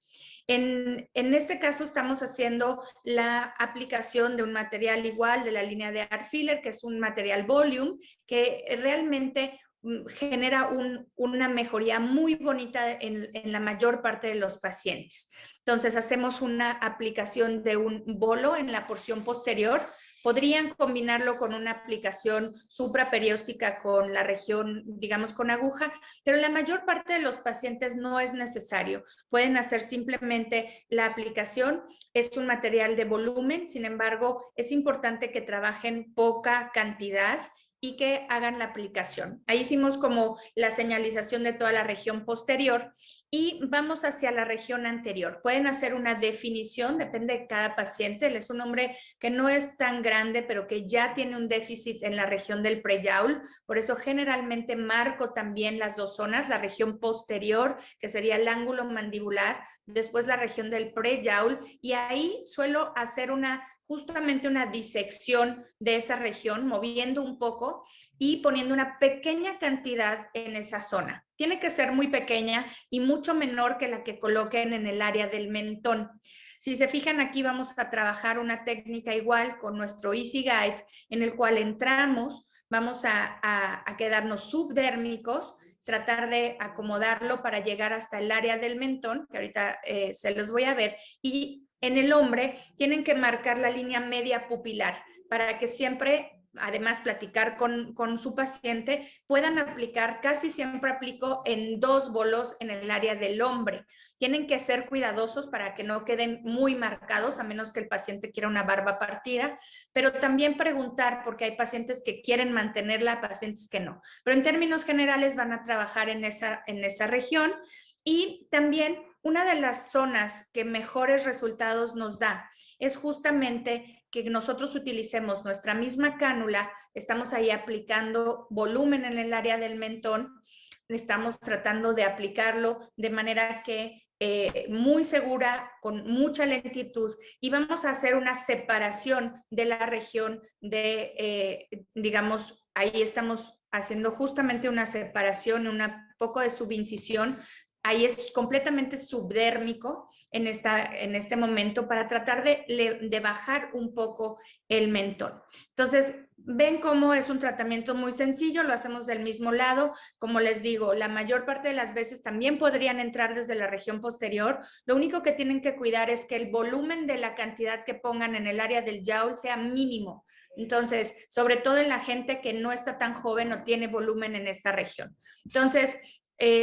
[SPEAKER 2] En este caso estamos haciendo la aplicación de un material igual de la línea de Art Filler, que es un material volume, que realmente genera una mejoría muy bonita en la mayor parte de los pacientes. Entonces hacemos una aplicación de un bolo en la porción posterior. Podrían combinarlo con una aplicación supraperióstica con la región, digamos, con aguja, pero la mayor parte de los pacientes no es necesario. Pueden hacer simplemente la aplicación. Es un material de volumen, sin embargo, es importante que trabajen poca cantidad y que hagan la aplicación. Ahí hicimos como la señalización de toda la región posterior y vamos hacia la región anterior. Pueden hacer una definición, depende de cada paciente. Él es un hombre que no es tan grande, pero que ya tiene un déficit en la región del preyaul. Por eso generalmente marco también las dos zonas, la región posterior, que sería el ángulo mandibular, después la región del preyaul, y ahí suelo hacer justamente una disección de esa región, moviendo un poco y poniendo una pequeña cantidad en esa zona. Tiene que ser muy pequeña y mucho menor que la que coloquen en el área del mentón. Si se fijan, aquí vamos a trabajar una técnica igual con nuestro Easy Guide, en el cual entramos, vamos a quedarnos subdérmicos, tratar de acomodarlo para llegar hasta el área del mentón, que ahorita se los voy a ver, y en el hombre tienen que marcar la línea media pupilar para que siempre, además platicar con su paciente, puedan aplicar, casi siempre aplico en 2 bolos en el área del hombre. Tienen que ser cuidadosos para que no queden muy marcados, a menos que el paciente quiera una barba partida, pero también preguntar, porque hay pacientes que quieren mantenerla, pacientes que no. Pero en términos generales van a trabajar en esa región. Y también una de las zonas que mejores resultados nos da es justamente que nosotros utilicemos nuestra misma cánula, estamos ahí aplicando volumen en el área del mentón, estamos tratando de aplicarlo de manera que muy segura, con mucha lentitud, y vamos a hacer una separación de la región de, digamos, ahí estamos haciendo justamente una separación, un poco de subincisión ahí es completamente subdérmico en este momento para tratar de bajar un poco el mentón. Entonces, ven cómo es un tratamiento muy sencillo, lo hacemos del mismo lado. Como les digo, la mayor parte de las veces también podrían entrar desde la región posterior. Lo único que tienen que cuidar es que el volumen de la cantidad que pongan en el área del yawl sea mínimo. Entonces, sobre todo en la gente que no está tan joven o tiene volumen en esta región. Entonces,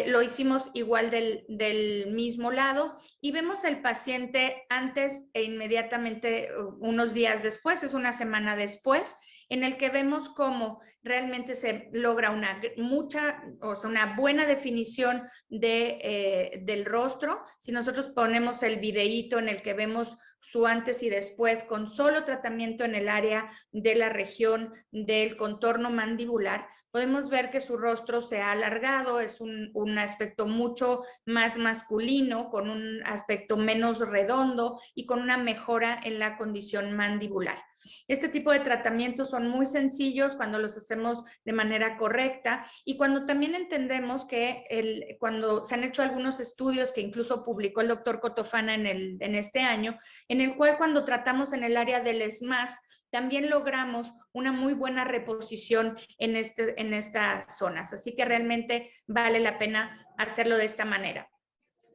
[SPEAKER 2] lo hicimos igual del mismo lado y vemos el paciente antes e inmediatamente unos días después, es una semana después, en el que vemos cómo realmente se logra una buena definición del rostro. Si nosotros ponemos el videíto en el que vemos su antes y después con solo tratamiento en el área de la región del contorno mandibular, podemos ver que su rostro se ha alargado, es un aspecto mucho más masculino, con un aspecto menos redondo y con una mejora en la condición mandibular. Este tipo de tratamientos son muy sencillos cuando los hacemos de manera correcta y cuando también entendemos que cuando se han hecho algunos estudios que incluso publicó el doctor Cotofana en este año, en el cual cuando tratamos en el área del SMAS, también logramos una muy buena reposición en estas zonas. Así que realmente vale la pena hacerlo de esta manera.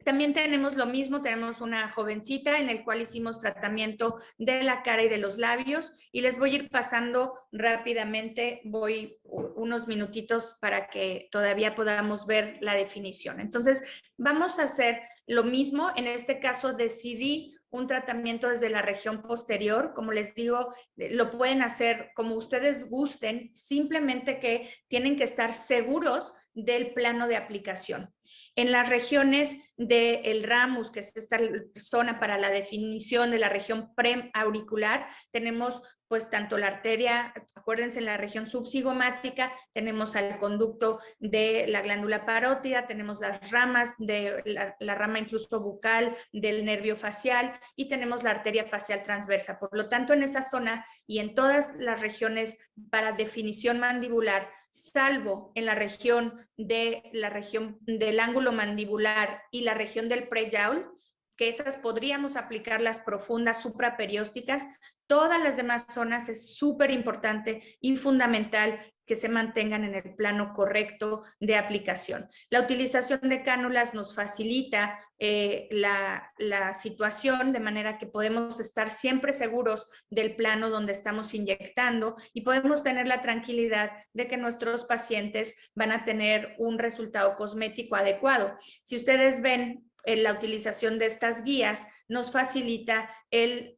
[SPEAKER 2] También tenemos lo mismo, tenemos una jovencita en el cual hicimos tratamiento de la cara y de los labios y les voy a ir pasando rápidamente, voy unos minutitos para que todavía podamos ver la definición. Entonces, vamos a hacer lo mismo, en este caso decidí un tratamiento desde la región posterior, como les digo, lo pueden hacer como ustedes gusten, simplemente que tienen que estar seguros del plano de aplicación. En las regiones del ramus, que es esta zona para la definición de la región preauricular, tenemos pues tanto la arteria, acuérdense, en la región subcigomática, tenemos al conducto de la glándula parótida, tenemos las ramas de la rama incluso bucal del nervio facial y tenemos la arteria facial transversa. Por lo tanto, en esa zona y en todas las regiones para definición mandibular, salvo en la región del ángulo mandibular y la región del preyawl, que esas podríamos aplicar las profundas supraperiósticas, todas las demás zonas es súper importante y fundamental que se mantengan en el plano correcto de aplicación. La utilización de cánulas nos facilita la situación de manera que podemos estar siempre seguros del plano donde estamos inyectando y podemos tener la tranquilidad de que nuestros pacientes van a tener un resultado cosmético adecuado. Si ustedes ven, la utilización de estas guías nos facilita el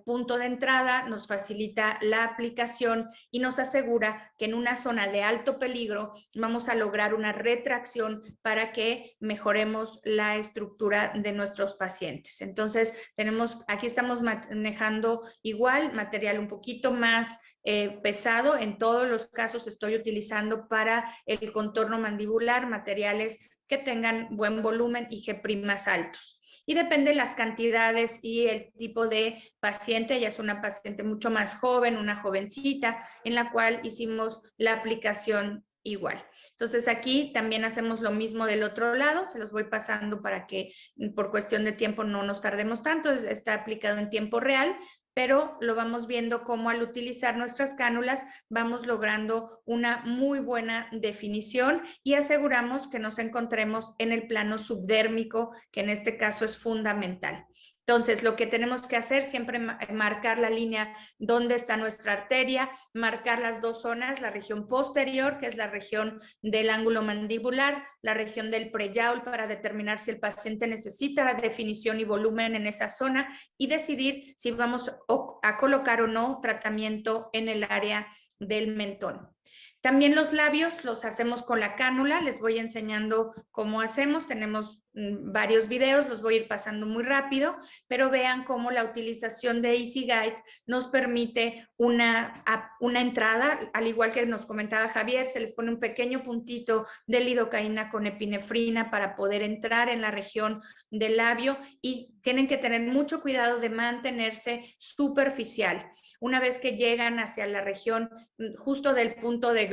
[SPEAKER 2] punto de entrada, nos facilita la aplicación y nos asegura que en una zona de alto peligro vamos a lograr una retracción para que mejoremos la estructura de nuestros pacientes. Entonces, aquí estamos manejando igual material un poquito más pesado. En todos los casos estoy utilizando para el contorno mandibular materiales que tengan buen volumen y G' altos. Y depende de las cantidades y el tipo de paciente. Ella es una paciente mucho más joven, una jovencita, en la cual hicimos la aplicación igual. Entonces aquí también hacemos lo mismo del otro lado, se los voy pasando para que por cuestión de tiempo no nos tardemos tanto, está aplicado en tiempo real, pero lo vamos viendo cómo al utilizar nuestras cánulas vamos logrando una muy buena definición y aseguramos que nos encontremos en el plano subdérmico, que en este caso es fundamental. Entonces, lo que tenemos que hacer siempre es marcar la línea donde está nuestra arteria, marcar las dos zonas, la región posterior, que es la región del ángulo mandibular, la región del preyawl, para determinar si el paciente necesita definición y volumen en esa zona y decidir si vamos a colocar o no tratamiento en el área del mentón. También los labios los hacemos con la cánula, les voy enseñando cómo hacemos, tenemos varios videos, los voy a ir pasando muy rápido, pero vean cómo la utilización de Easy Guide nos permite una entrada, al igual que nos comentaba Javier, se les pone un pequeño puntito de lidocaína con epinefrina para poder entrar en la región del labio y tienen que tener mucho cuidado de mantenerse superficial. Una vez que llegan hacia la región justo del punto de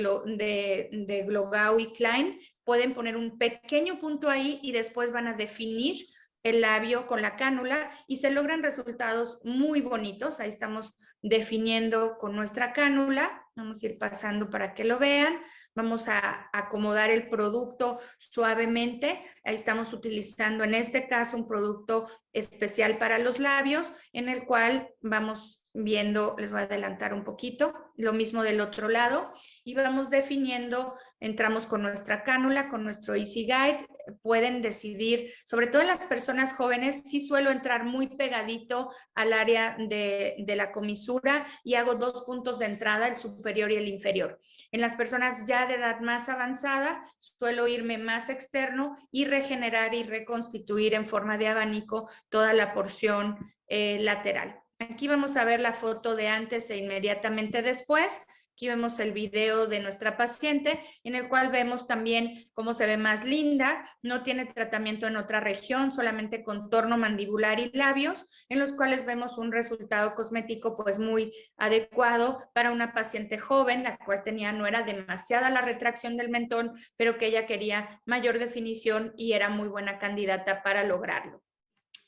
[SPEAKER 2] Glogau y Klein, pueden poner un pequeño punto ahí y después van a definir el labio con la cánula y se logran resultados muy bonitos. Ahí estamos definiendo con nuestra cánula. Vamos a ir pasando para que lo vean. Vamos a acomodar el producto suavemente. Ahí estamos utilizando en este caso un producto especial para los labios, en el cual vamos viendo, les voy a adelantar un poquito, lo mismo del otro lado, y vamos definiendo, entramos con nuestra cánula, con nuestro Easy Guide, pueden decidir, sobre todo en las personas jóvenes, sí suelo entrar muy pegadito al área de la comisura y hago 2 puntos de entrada, el superior y el inferior. En las personas ya de edad más avanzada, suelo irme más externo y regenerar y reconstituir en forma de abanico toda la porción lateral. Aquí vamos a ver la foto de antes e inmediatamente después. Aquí vemos el video de nuestra paciente, en el cual vemos también cómo se ve más linda, no tiene tratamiento en otra región, solamente contorno mandibular y labios, en los cuales vemos un resultado cosmético pues muy adecuado para una paciente joven, la cual no era demasiada la retracción del mentón, pero que ella quería mayor definición y era muy buena candidata para lograrlo.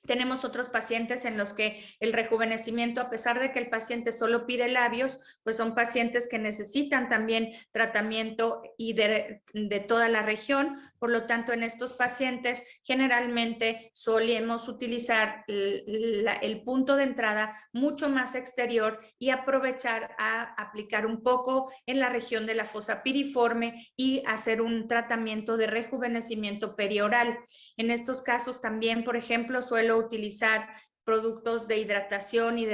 [SPEAKER 2] Tenemos otros pacientes en los que el rejuvenecimiento, a pesar de que el paciente solo pide labios, pues son pacientes que necesitan también tratamiento y de toda la región. Por lo tanto, en estos pacientes generalmente solemos utilizar el punto de entrada mucho más exterior y aprovechar a aplicar un poco en la región de la fosa piriforme y hacer un tratamiento de rejuvenecimiento perioral. En estos casos también, por ejemplo, suelo utilizar productos de hidratación y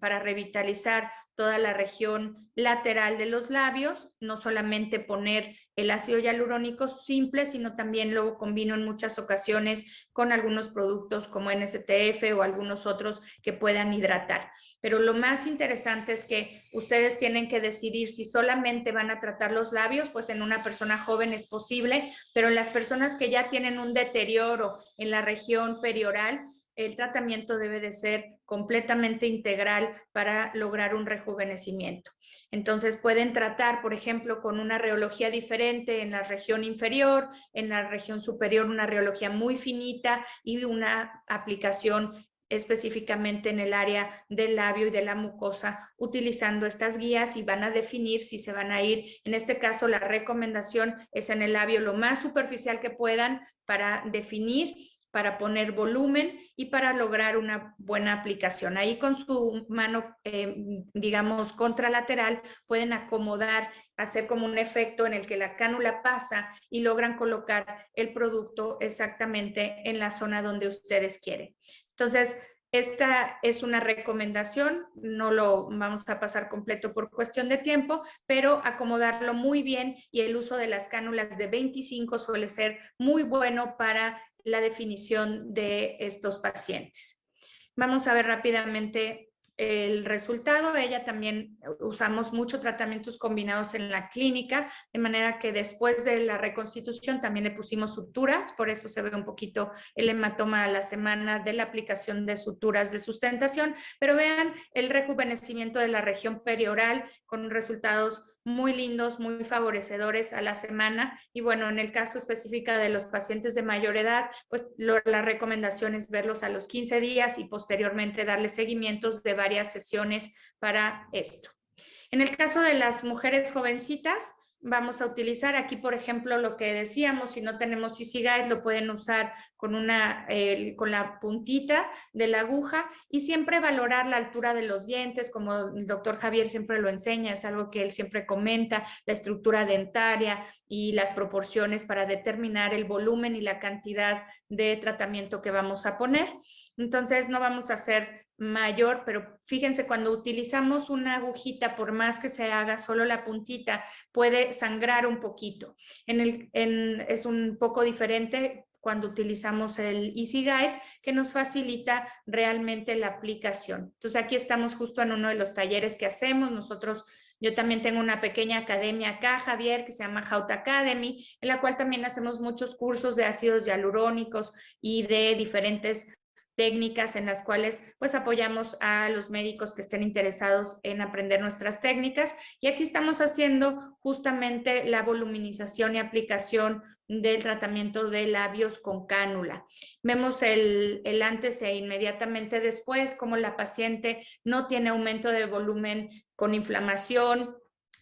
[SPEAKER 2] para revitalizar toda la región lateral de los labios, no solamente poner el ácido hialurónico simple, sino también lo combino en muchas ocasiones con algunos productos como NSTF o algunos otros que puedan hidratar. Pero lo más interesante es que ustedes tienen que decidir si solamente van a tratar los labios, pues en una persona joven es posible, pero en las personas que ya tienen un deterioro en la región perioral, el tratamiento debe de ser completamente integral para lograr un rejuvenecimiento. Entonces pueden tratar, por ejemplo, con una reología diferente en la región inferior, en la región superior una reología muy finita y una aplicación específicamente en el área del labio y de la mucosa, utilizando estas guías y van a definir si se van a ir. En este caso, la recomendación es en el labio lo más superficial que puedan para definir, para poner volumen y para lograr una buena aplicación. Ahí con su mano, digamos, contralateral, pueden acomodar, hacer como un efecto en el que la cánula pasa y logran colocar el producto exactamente en la zona donde ustedes quieren. Entonces, esta es una recomendación, no lo vamos a pasar completo por cuestión de tiempo, pero acomodarlo muy bien y el uso de las cánulas de 25 suele ser muy bueno para la definición de estos pacientes. Vamos a ver rápidamente el resultado. Ella también usamos mucho tratamientos combinados en la clínica, de manera que después de la reconstitución también le pusimos suturas, por eso se ve un poquito el hematoma a la semana de la aplicación de suturas de sustentación, pero vean el rejuvenecimiento de la región perioral con resultados muy lindos, muy favorecedores a la semana. Y bueno, en el caso específico de los pacientes de mayor edad, pues la recomendación es verlos a los 15 días y posteriormente darles seguimientos de varias sesiones para esto. En el caso de las mujeres jovencitas, vamos a utilizar aquí, por ejemplo, lo que decíamos, si no tenemos Easy Guide, lo pueden usar con la puntita de la aguja y siempre valorar la altura de los dientes, como el doctor Javier siempre lo enseña, es algo que él siempre comenta, la estructura dentaria y las proporciones para determinar el volumen y la cantidad de tratamiento que vamos a poner. Entonces, no vamos a hacer mayor, pero fíjense, cuando utilizamos una agujita, por más que se haga solo la puntita, puede sangrar un poquito. Es un poco diferente cuando utilizamos el Easy Guide, que nos facilita realmente la aplicación. Entonces, aquí estamos justo en uno de los talleres que hacemos. Yo también tengo una pequeña academia acá, Javier, que se llama Haut Academy, en la cual también hacemos muchos cursos de ácidos hialurónicos y de diferentes técnicas en las cuales pues apoyamos a los médicos que estén interesados en aprender nuestras técnicas. Y aquí estamos haciendo justamente la voluminización y aplicación del tratamiento de labios con cánula. Vemos el antes e inmediatamente después, como la paciente no tiene aumento de volumen con inflamación.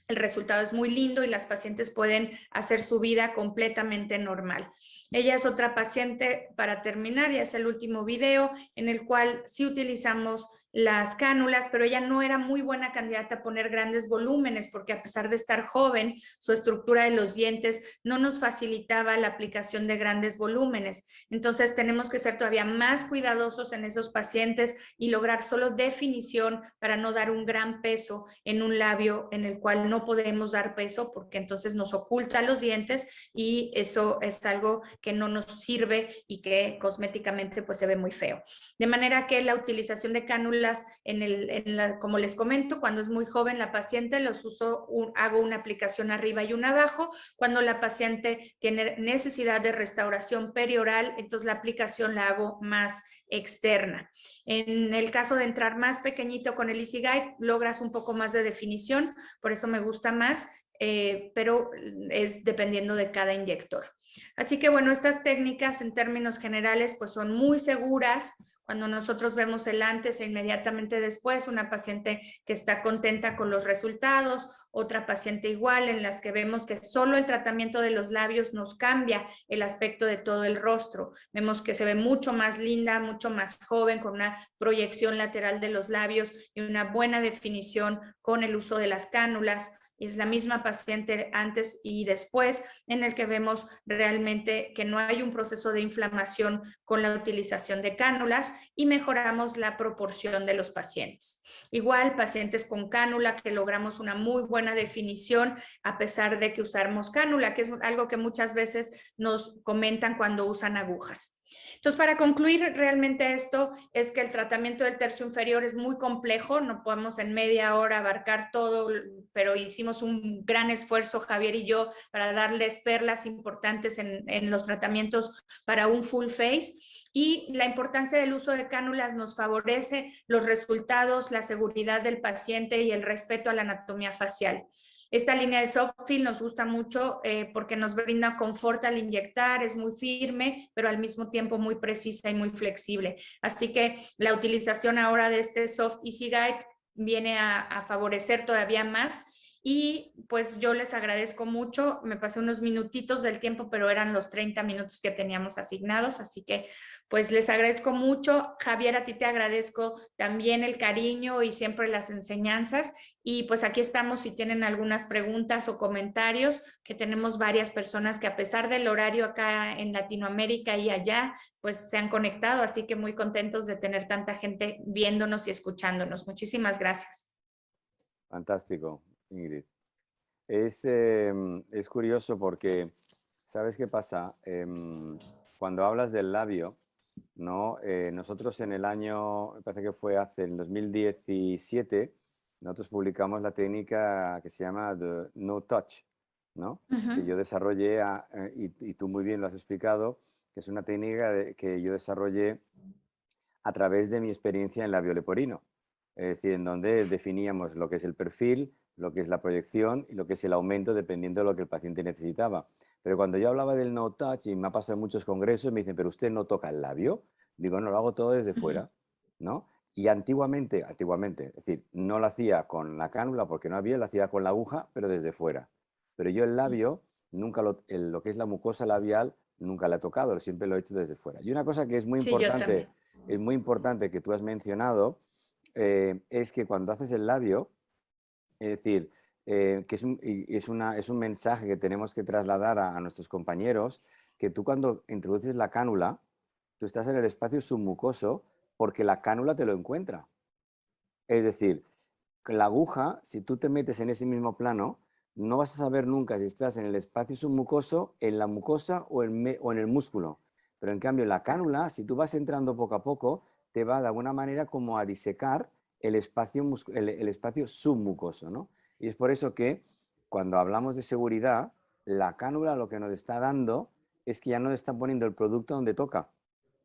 [SPEAKER 2] El resultado es muy lindo y las pacientes pueden hacer su vida completamente normal. Ella es otra paciente, para terminar, ya es el último video, en el cual sí utilizamos las cánulas, pero ella no era muy buena candidata a poner grandes volúmenes porque a pesar de estar joven, su estructura de los dientes no nos facilitaba la aplicación de grandes volúmenes. Entonces tenemos que ser todavía más cuidadosos en esos pacientes y lograr solo definición para no dar un gran peso en un labio en el cual no podemos dar peso porque entonces nos oculta los dientes y eso es algo que no nos sirve y que cosméticamente pues se ve muy feo. De manera que la utilización de cánulas como les comento, cuando es muy joven la paciente, hago una aplicación arriba y una abajo. Cuando la paciente tiene necesidad de restauración perioral, entonces la aplicación la hago más externa. En el caso de entrar más pequeñito con el Easy Guide, logras un poco más de definición, por eso me gusta más, pero es dependiendo de cada inyector. Así que bueno, estas técnicas en términos generales pues son muy seguras. Cuando nosotros vemos el antes e inmediatamente después, una paciente que está contenta con los resultados, otra paciente igual, en las que vemos que solo el tratamiento de los labios nos cambia el aspecto de todo el rostro. Vemos que se ve mucho más linda, mucho más joven, con una proyección lateral de los labios y una buena definición con el uso de las cánulas. Es la misma paciente antes y después, en el que vemos realmente que no hay un proceso de inflamación con la utilización de cánulas y mejoramos la proporción de los pacientes. Igual, pacientes con cánula que logramos una muy buena definición a pesar de que usamos cánula, que es algo que muchas veces nos comentan cuando usan agujas. Entonces, para concluir realmente esto es que el tratamiento del tercio inferior es muy complejo, no podemos en media hora abarcar todo, pero hicimos un gran esfuerzo, Javier y yo, para darles perlas importantes en los tratamientos para un full face. Y la importancia del uso de cánulas nos favorece los resultados, la seguridad del paciente y el respeto a la anatomía facial. Esta línea de Softfill nos gusta mucho porque nos brinda confort al inyectar, es muy firme, pero al mismo tiempo muy precisa y muy flexible. Así que la utilización ahora de este Soft Easy Guide viene a favorecer todavía más. Y pues yo les agradezco mucho, me pasé unos minutitos del tiempo, pero eran los 30 minutos que teníamos asignados, así que pues les agradezco mucho. Javier, a ti te agradezco también el cariño y siempre las enseñanzas. Y pues aquí estamos si tienen algunas preguntas o comentarios, que tenemos varias personas que a pesar del horario acá en Latinoamérica y allá, pues se han conectado. Así que muy contentos de tener tanta gente viéndonos y escuchándonos. Muchísimas gracias.
[SPEAKER 1] Fantástico, Ingrid. Es curioso porque, ¿sabes qué pasa? Cuando hablas del labio, ¿no? Nosotros en el año, me parece que fue hace el 2017, nosotros publicamos la técnica que se llama the no touch, ¿no? Que yo desarrollé, y tú muy bien lo has explicado, que es una técnica que yo desarrollé a través de mi experiencia en labio leporino. Es decir, en donde definíamos lo que es el perfil, lo que es la proyección y lo que es el aumento dependiendo de lo que el paciente necesitaba. Pero cuando yo hablaba del no touch, y me ha pasado en muchos congresos, me dicen, pero usted no toca el labio. Digo, no, lo hago todo desde fuera, ¿no? Y antiguamente, es decir, no lo hacía con la cánula porque no había, lo hacía con la aguja, pero desde fuera. Pero yo el labio, nunca lo que es la mucosa labial, nunca la he tocado, siempre lo he hecho desde fuera. Y una cosa que
[SPEAKER 2] Sí, yo también.
[SPEAKER 1] es muy importante que tú has mencionado, es que cuando haces el labio, es decir, que es un mensaje que tenemos que trasladar a nuestros compañeros, que tú cuando introduces la cánula, tú estás en el espacio submucoso porque la cánula te lo encuentra. Es decir, la aguja, si tú te metes en ese mismo plano, no vas a saber nunca si estás en el espacio submucoso, en la mucosa o en el músculo. Pero en cambio, la cánula, si tú vas entrando poco a poco, te va de alguna manera como a disecar el espacio, el espacio submucoso, ¿no? Y es por eso que cuando hablamos de seguridad, la cánula lo que nos está dando es que ya no está poniendo el producto donde toca.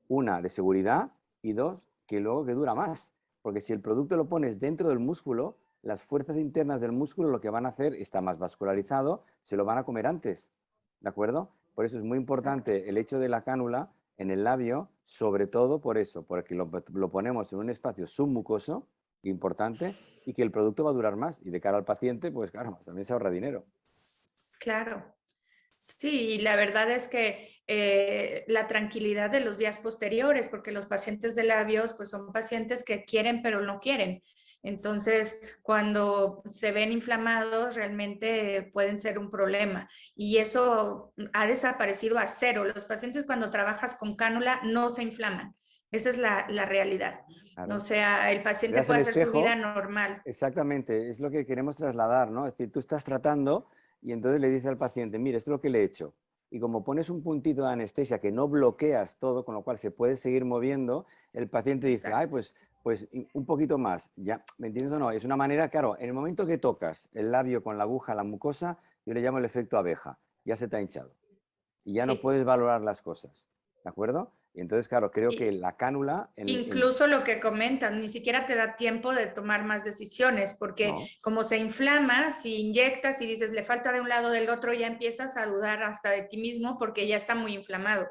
[SPEAKER 1] Una, de seguridad, y dos, que luego que dura más. Porque si el producto lo pones dentro del músculo, las fuerzas internas del músculo lo que van a hacer, está más vascularizado, se lo van a comer antes. ¿De acuerdo? Por eso es muy
[SPEAKER 2] Exacto.
[SPEAKER 1] importante el hecho de la cánula en el labio, sobre todo por eso, porque lo ponemos en un espacio submucoso, importante, y que el producto va a durar más. Y de cara al paciente, pues claro, también se ahorra dinero.
[SPEAKER 2] Claro. Sí, y la verdad es que la tranquilidad de los días posteriores, porque los pacientes de labios, pues son pacientes que quieren pero no quieren. Entonces, cuando se ven inflamados, realmente pueden ser un problema. Y eso ha desaparecido a cero. Los pacientes cuando trabajas con cánula no se inflaman. Esa es la realidad. O
[SPEAKER 1] Claro.
[SPEAKER 2] sea, el
[SPEAKER 1] Te
[SPEAKER 2] paciente
[SPEAKER 1] das el
[SPEAKER 2] puede hacer su vida
[SPEAKER 1] espejo.
[SPEAKER 2] normal.
[SPEAKER 1] Exactamente, es lo que queremos trasladar, ¿no? Es decir, tú estás tratando y entonces le dices al paciente, mire, esto es lo que le he hecho. Y como pones un puntito de anestesia que no bloqueas todo, con lo cual se puede seguir moviendo, el paciente dice, ay,
[SPEAKER 2] Exacto.
[SPEAKER 1] pues un poquito más. Ya, ¿me entiendes o no? Es una manera, claro, en el momento que tocas el labio con la aguja, la mucosa, yo le llamo el efecto abeja. Ya se te ha hinchado. Y ya no
[SPEAKER 2] Sí.
[SPEAKER 1] puedes valorar las cosas. ¿De acuerdo? Y entonces, claro, creo que
[SPEAKER 2] Y,
[SPEAKER 1] la cánula,
[SPEAKER 2] incluso lo que comentan, ni siquiera te da tiempo de tomar más decisiones, porque
[SPEAKER 1] no,
[SPEAKER 2] como se inflama, si inyectas y dices le falta de un lado del otro, ya empiezas a dudar hasta de ti mismo porque ya está muy inflamado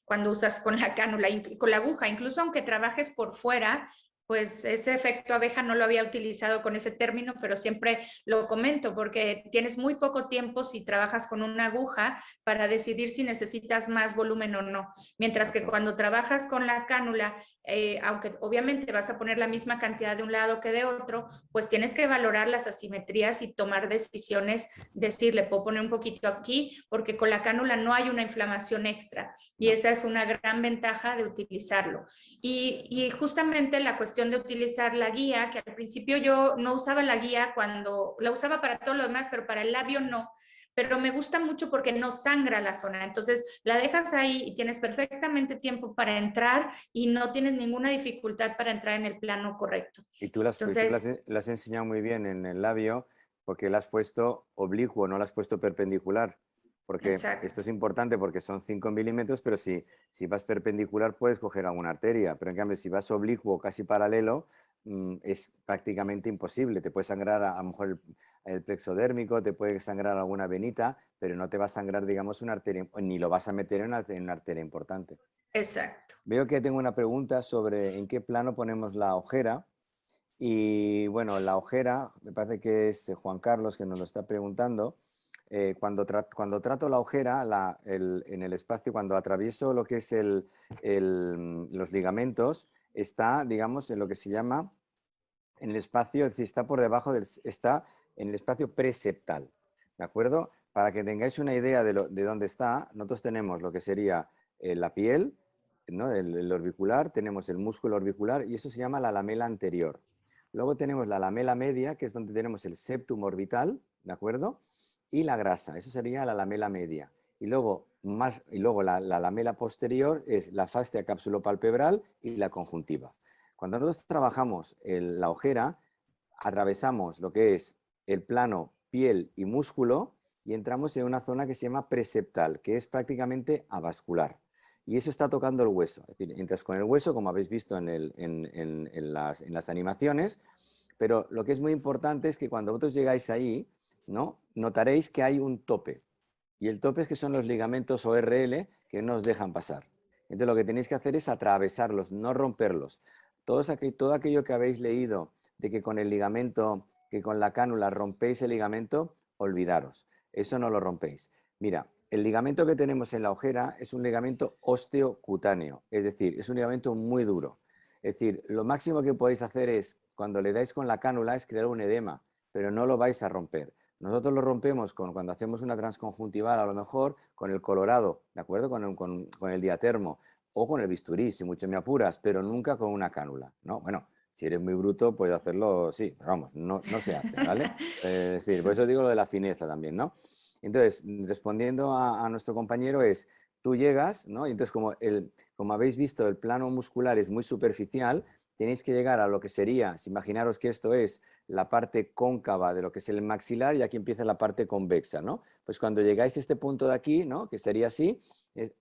[SPEAKER 2] cuando usas con la cánula y con la aguja. Incluso aunque trabajes por fuera, pues ese efecto abeja no lo había utilizado con ese término, pero siempre lo comento porque tienes muy poco tiempo si trabajas con una aguja para decidir si necesitas más volumen o no. Mientras que
[SPEAKER 1] exacto.
[SPEAKER 2] cuando trabajas con la cánula, aunque obviamente vas a poner la misma cantidad de un lado que de otro, pues tienes que valorar las asimetrías y tomar decisiones, decir, le puedo poner un poquito aquí, porque con la cánula no hay una inflamación extra y
[SPEAKER 1] No.
[SPEAKER 2] esa es una gran ventaja de utilizarlo. Y justamente la cuestión de utilizar la guía, que al principio yo no usaba la guía cuando la usaba para todo lo demás, pero para el labio no, pero me gusta mucho porque no sangra la zona. Entonces la dejas ahí y tienes perfectamente tiempo para entrar y no tienes ninguna dificultad para entrar en el plano correcto.
[SPEAKER 1] Y tú
[SPEAKER 2] Entonces,
[SPEAKER 1] lo has enseñado muy bien en el labio porque lo has puesto oblicuo, no lo has puesto perpendicular. Porque esto
[SPEAKER 2] exacto,
[SPEAKER 1] es importante porque son 5 milímetros, pero si vas perpendicular puedes coger alguna arteria. Pero en cambio, si vas oblicuo, casi paralelo, es prácticamente imposible. Te puede sangrar a lo mejor el plexo dérmico, te puede sangrar alguna venita, pero no te va a sangrar, digamos, una arteria, ni lo vas a meter en una arteria importante.
[SPEAKER 2] exacto.
[SPEAKER 1] Veo que tengo una pregunta sobre en qué plano ponemos la ojera. Y bueno, la ojera, me parece que es Juan Carlos que nos lo está preguntando. Cuando trato la ojera en el espacio, cuando atravieso lo que es los ligamentos, está, digamos, en lo que se llama en el espacio, es decir, está por debajo está en el espacio preseptal. ¿De acuerdo? Para que tengáis una idea de dónde está, nosotros tenemos lo que sería la piel, ¿no? El orbicular, tenemos el músculo orbicular y eso se llama la lamela anterior. Luego tenemos la lamela media, que es donde tenemos el septum orbital, ¿de acuerdo? Y la grasa, eso sería la lamela media. Y luego la lamela posterior es la fascia capsulopalpebral y la conjuntiva. Cuando nosotros trabajamos la ojera, atravesamos lo que es el plano piel y músculo y entramos en una zona que se llama preseptal, que es prácticamente avascular. Y eso está tocando el hueso. Es decir, entras con el hueso, como habéis visto en las animaciones, pero lo que es muy importante es que cuando vosotros llegáis ahí, ¿no? Notaréis que hay un tope. Y el tope es que son los ligamentos ORL que no os dejan pasar. Entonces lo que tenéis que hacer es atravesarlos, no romperlos. Todo aquello que habéis leído de que con el ligamento, que con la cánula rompéis el ligamento, olvidaros. Eso no lo rompéis. Mira, el ligamento que tenemos en la ojera es un ligamento osteocutáneo, es decir, es un ligamento muy duro. Es decir, lo máximo que podéis hacer es, cuando le dais con la cánula, es crear un edema, pero no lo vais a romper. Nosotros lo rompemos cuando hacemos una transconjuntival, a lo mejor con el colorado, ¿de acuerdo? Con el diatermo o con el bisturí, si mucho me apuras, pero nunca con una cánula, ¿no? Bueno, si eres muy bruto, puedes hacerlo, sí, pero vamos, no se hace, ¿vale? Es decir, por eso digo lo de la fineza también, ¿no? Entonces, respondiendo a nuestro compañero es, tú llegas, ¿no? Y entonces, como habéis visto, el plano muscular es muy superficial, tenéis que llegar a lo que sería, si imaginaros que esto es la parte cóncava de lo que es el maxilar y aquí empieza la parte convexa, ¿no? Pues cuando llegáis a este punto de aquí, ¿no? Que sería así,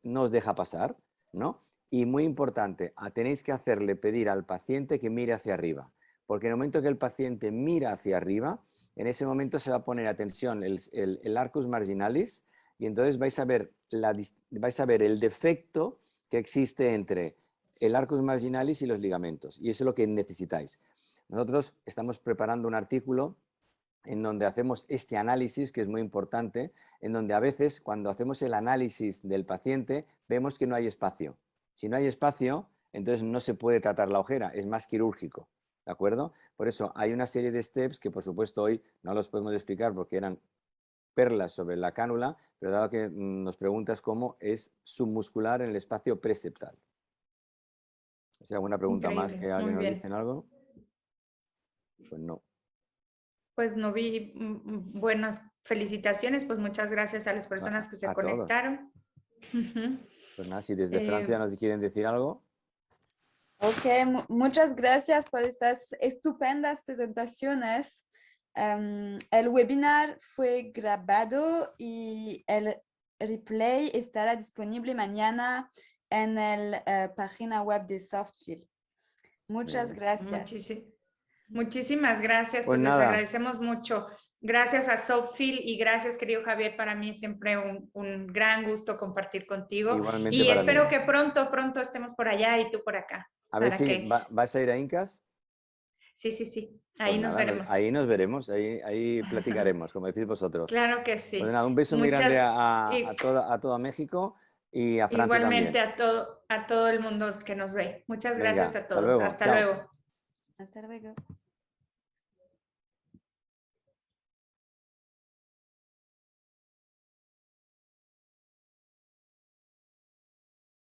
[SPEAKER 1] no os deja pasar, ¿no? Y muy importante, tenéis que hacerle pedir al paciente que mire hacia arriba, porque en el momento que el paciente mira hacia arriba, en ese momento se va a poner a tensión el arcus marginalis y entonces vais a ver el defecto que existe entre el arcus marginalis y los ligamentos, y eso es lo que necesitáis. Nosotros estamos preparando un artículo en donde hacemos este análisis, que es muy importante, en donde a veces cuando hacemos el análisis del paciente vemos que no hay espacio. Si no hay espacio, entonces no se puede tratar la ojera, es más quirúrgico, ¿de acuerdo? Por eso hay una serie de steps que por supuesto hoy no los podemos explicar porque eran perlas sobre la cánula, pero dado que nos preguntas cómo es submuscular en el espacio preceptal. ¿Hay alguna pregunta más
[SPEAKER 2] Increíble,
[SPEAKER 1] que alguien
[SPEAKER 2] muy
[SPEAKER 1] nos
[SPEAKER 2] bien.
[SPEAKER 1] dice en algo? Pues no.
[SPEAKER 2] Pues no vi buenas felicitaciones, pues muchas gracias a las personas que se
[SPEAKER 1] A todos.
[SPEAKER 2] conectaron. Ujú.
[SPEAKER 1] Pues nada, si desde Francia nos quieren decir algo.
[SPEAKER 3] Ok, muchas gracias por estas estupendas presentaciones. El webinar fue grabado y el replay estará disponible mañana en la página web de Softfield. Muchas gracias.
[SPEAKER 2] Muchísimas gracias,
[SPEAKER 1] Pues
[SPEAKER 2] pues les
[SPEAKER 1] nada.
[SPEAKER 2] agradecemos mucho. Gracias a Softfield y gracias, querido Javier. Para mí es siempre un gran gusto compartir contigo.
[SPEAKER 1] Igualmente
[SPEAKER 2] Y
[SPEAKER 1] para
[SPEAKER 2] espero
[SPEAKER 1] mí.
[SPEAKER 2] que pronto estemos por allá y tú por acá.
[SPEAKER 1] A ver
[SPEAKER 2] para
[SPEAKER 1] si
[SPEAKER 2] que...
[SPEAKER 1] vas a ir a Incas.
[SPEAKER 2] Sí. Ahí
[SPEAKER 1] Pues
[SPEAKER 2] nos
[SPEAKER 1] nada,
[SPEAKER 2] veremos.
[SPEAKER 1] ahí nos veremos, ahí platicaremos, como decís vosotros.
[SPEAKER 2] Claro que sí.
[SPEAKER 1] Pues nada, un beso muy grande a todo México y a Francia
[SPEAKER 2] igualmente
[SPEAKER 1] también.
[SPEAKER 2] a todo el mundo que nos ve. Muchas
[SPEAKER 1] Venga,
[SPEAKER 2] gracias a
[SPEAKER 1] hasta
[SPEAKER 2] todos.
[SPEAKER 1] luego.
[SPEAKER 2] Hasta
[SPEAKER 1] Chao.
[SPEAKER 2] luego.
[SPEAKER 3] Hasta luego.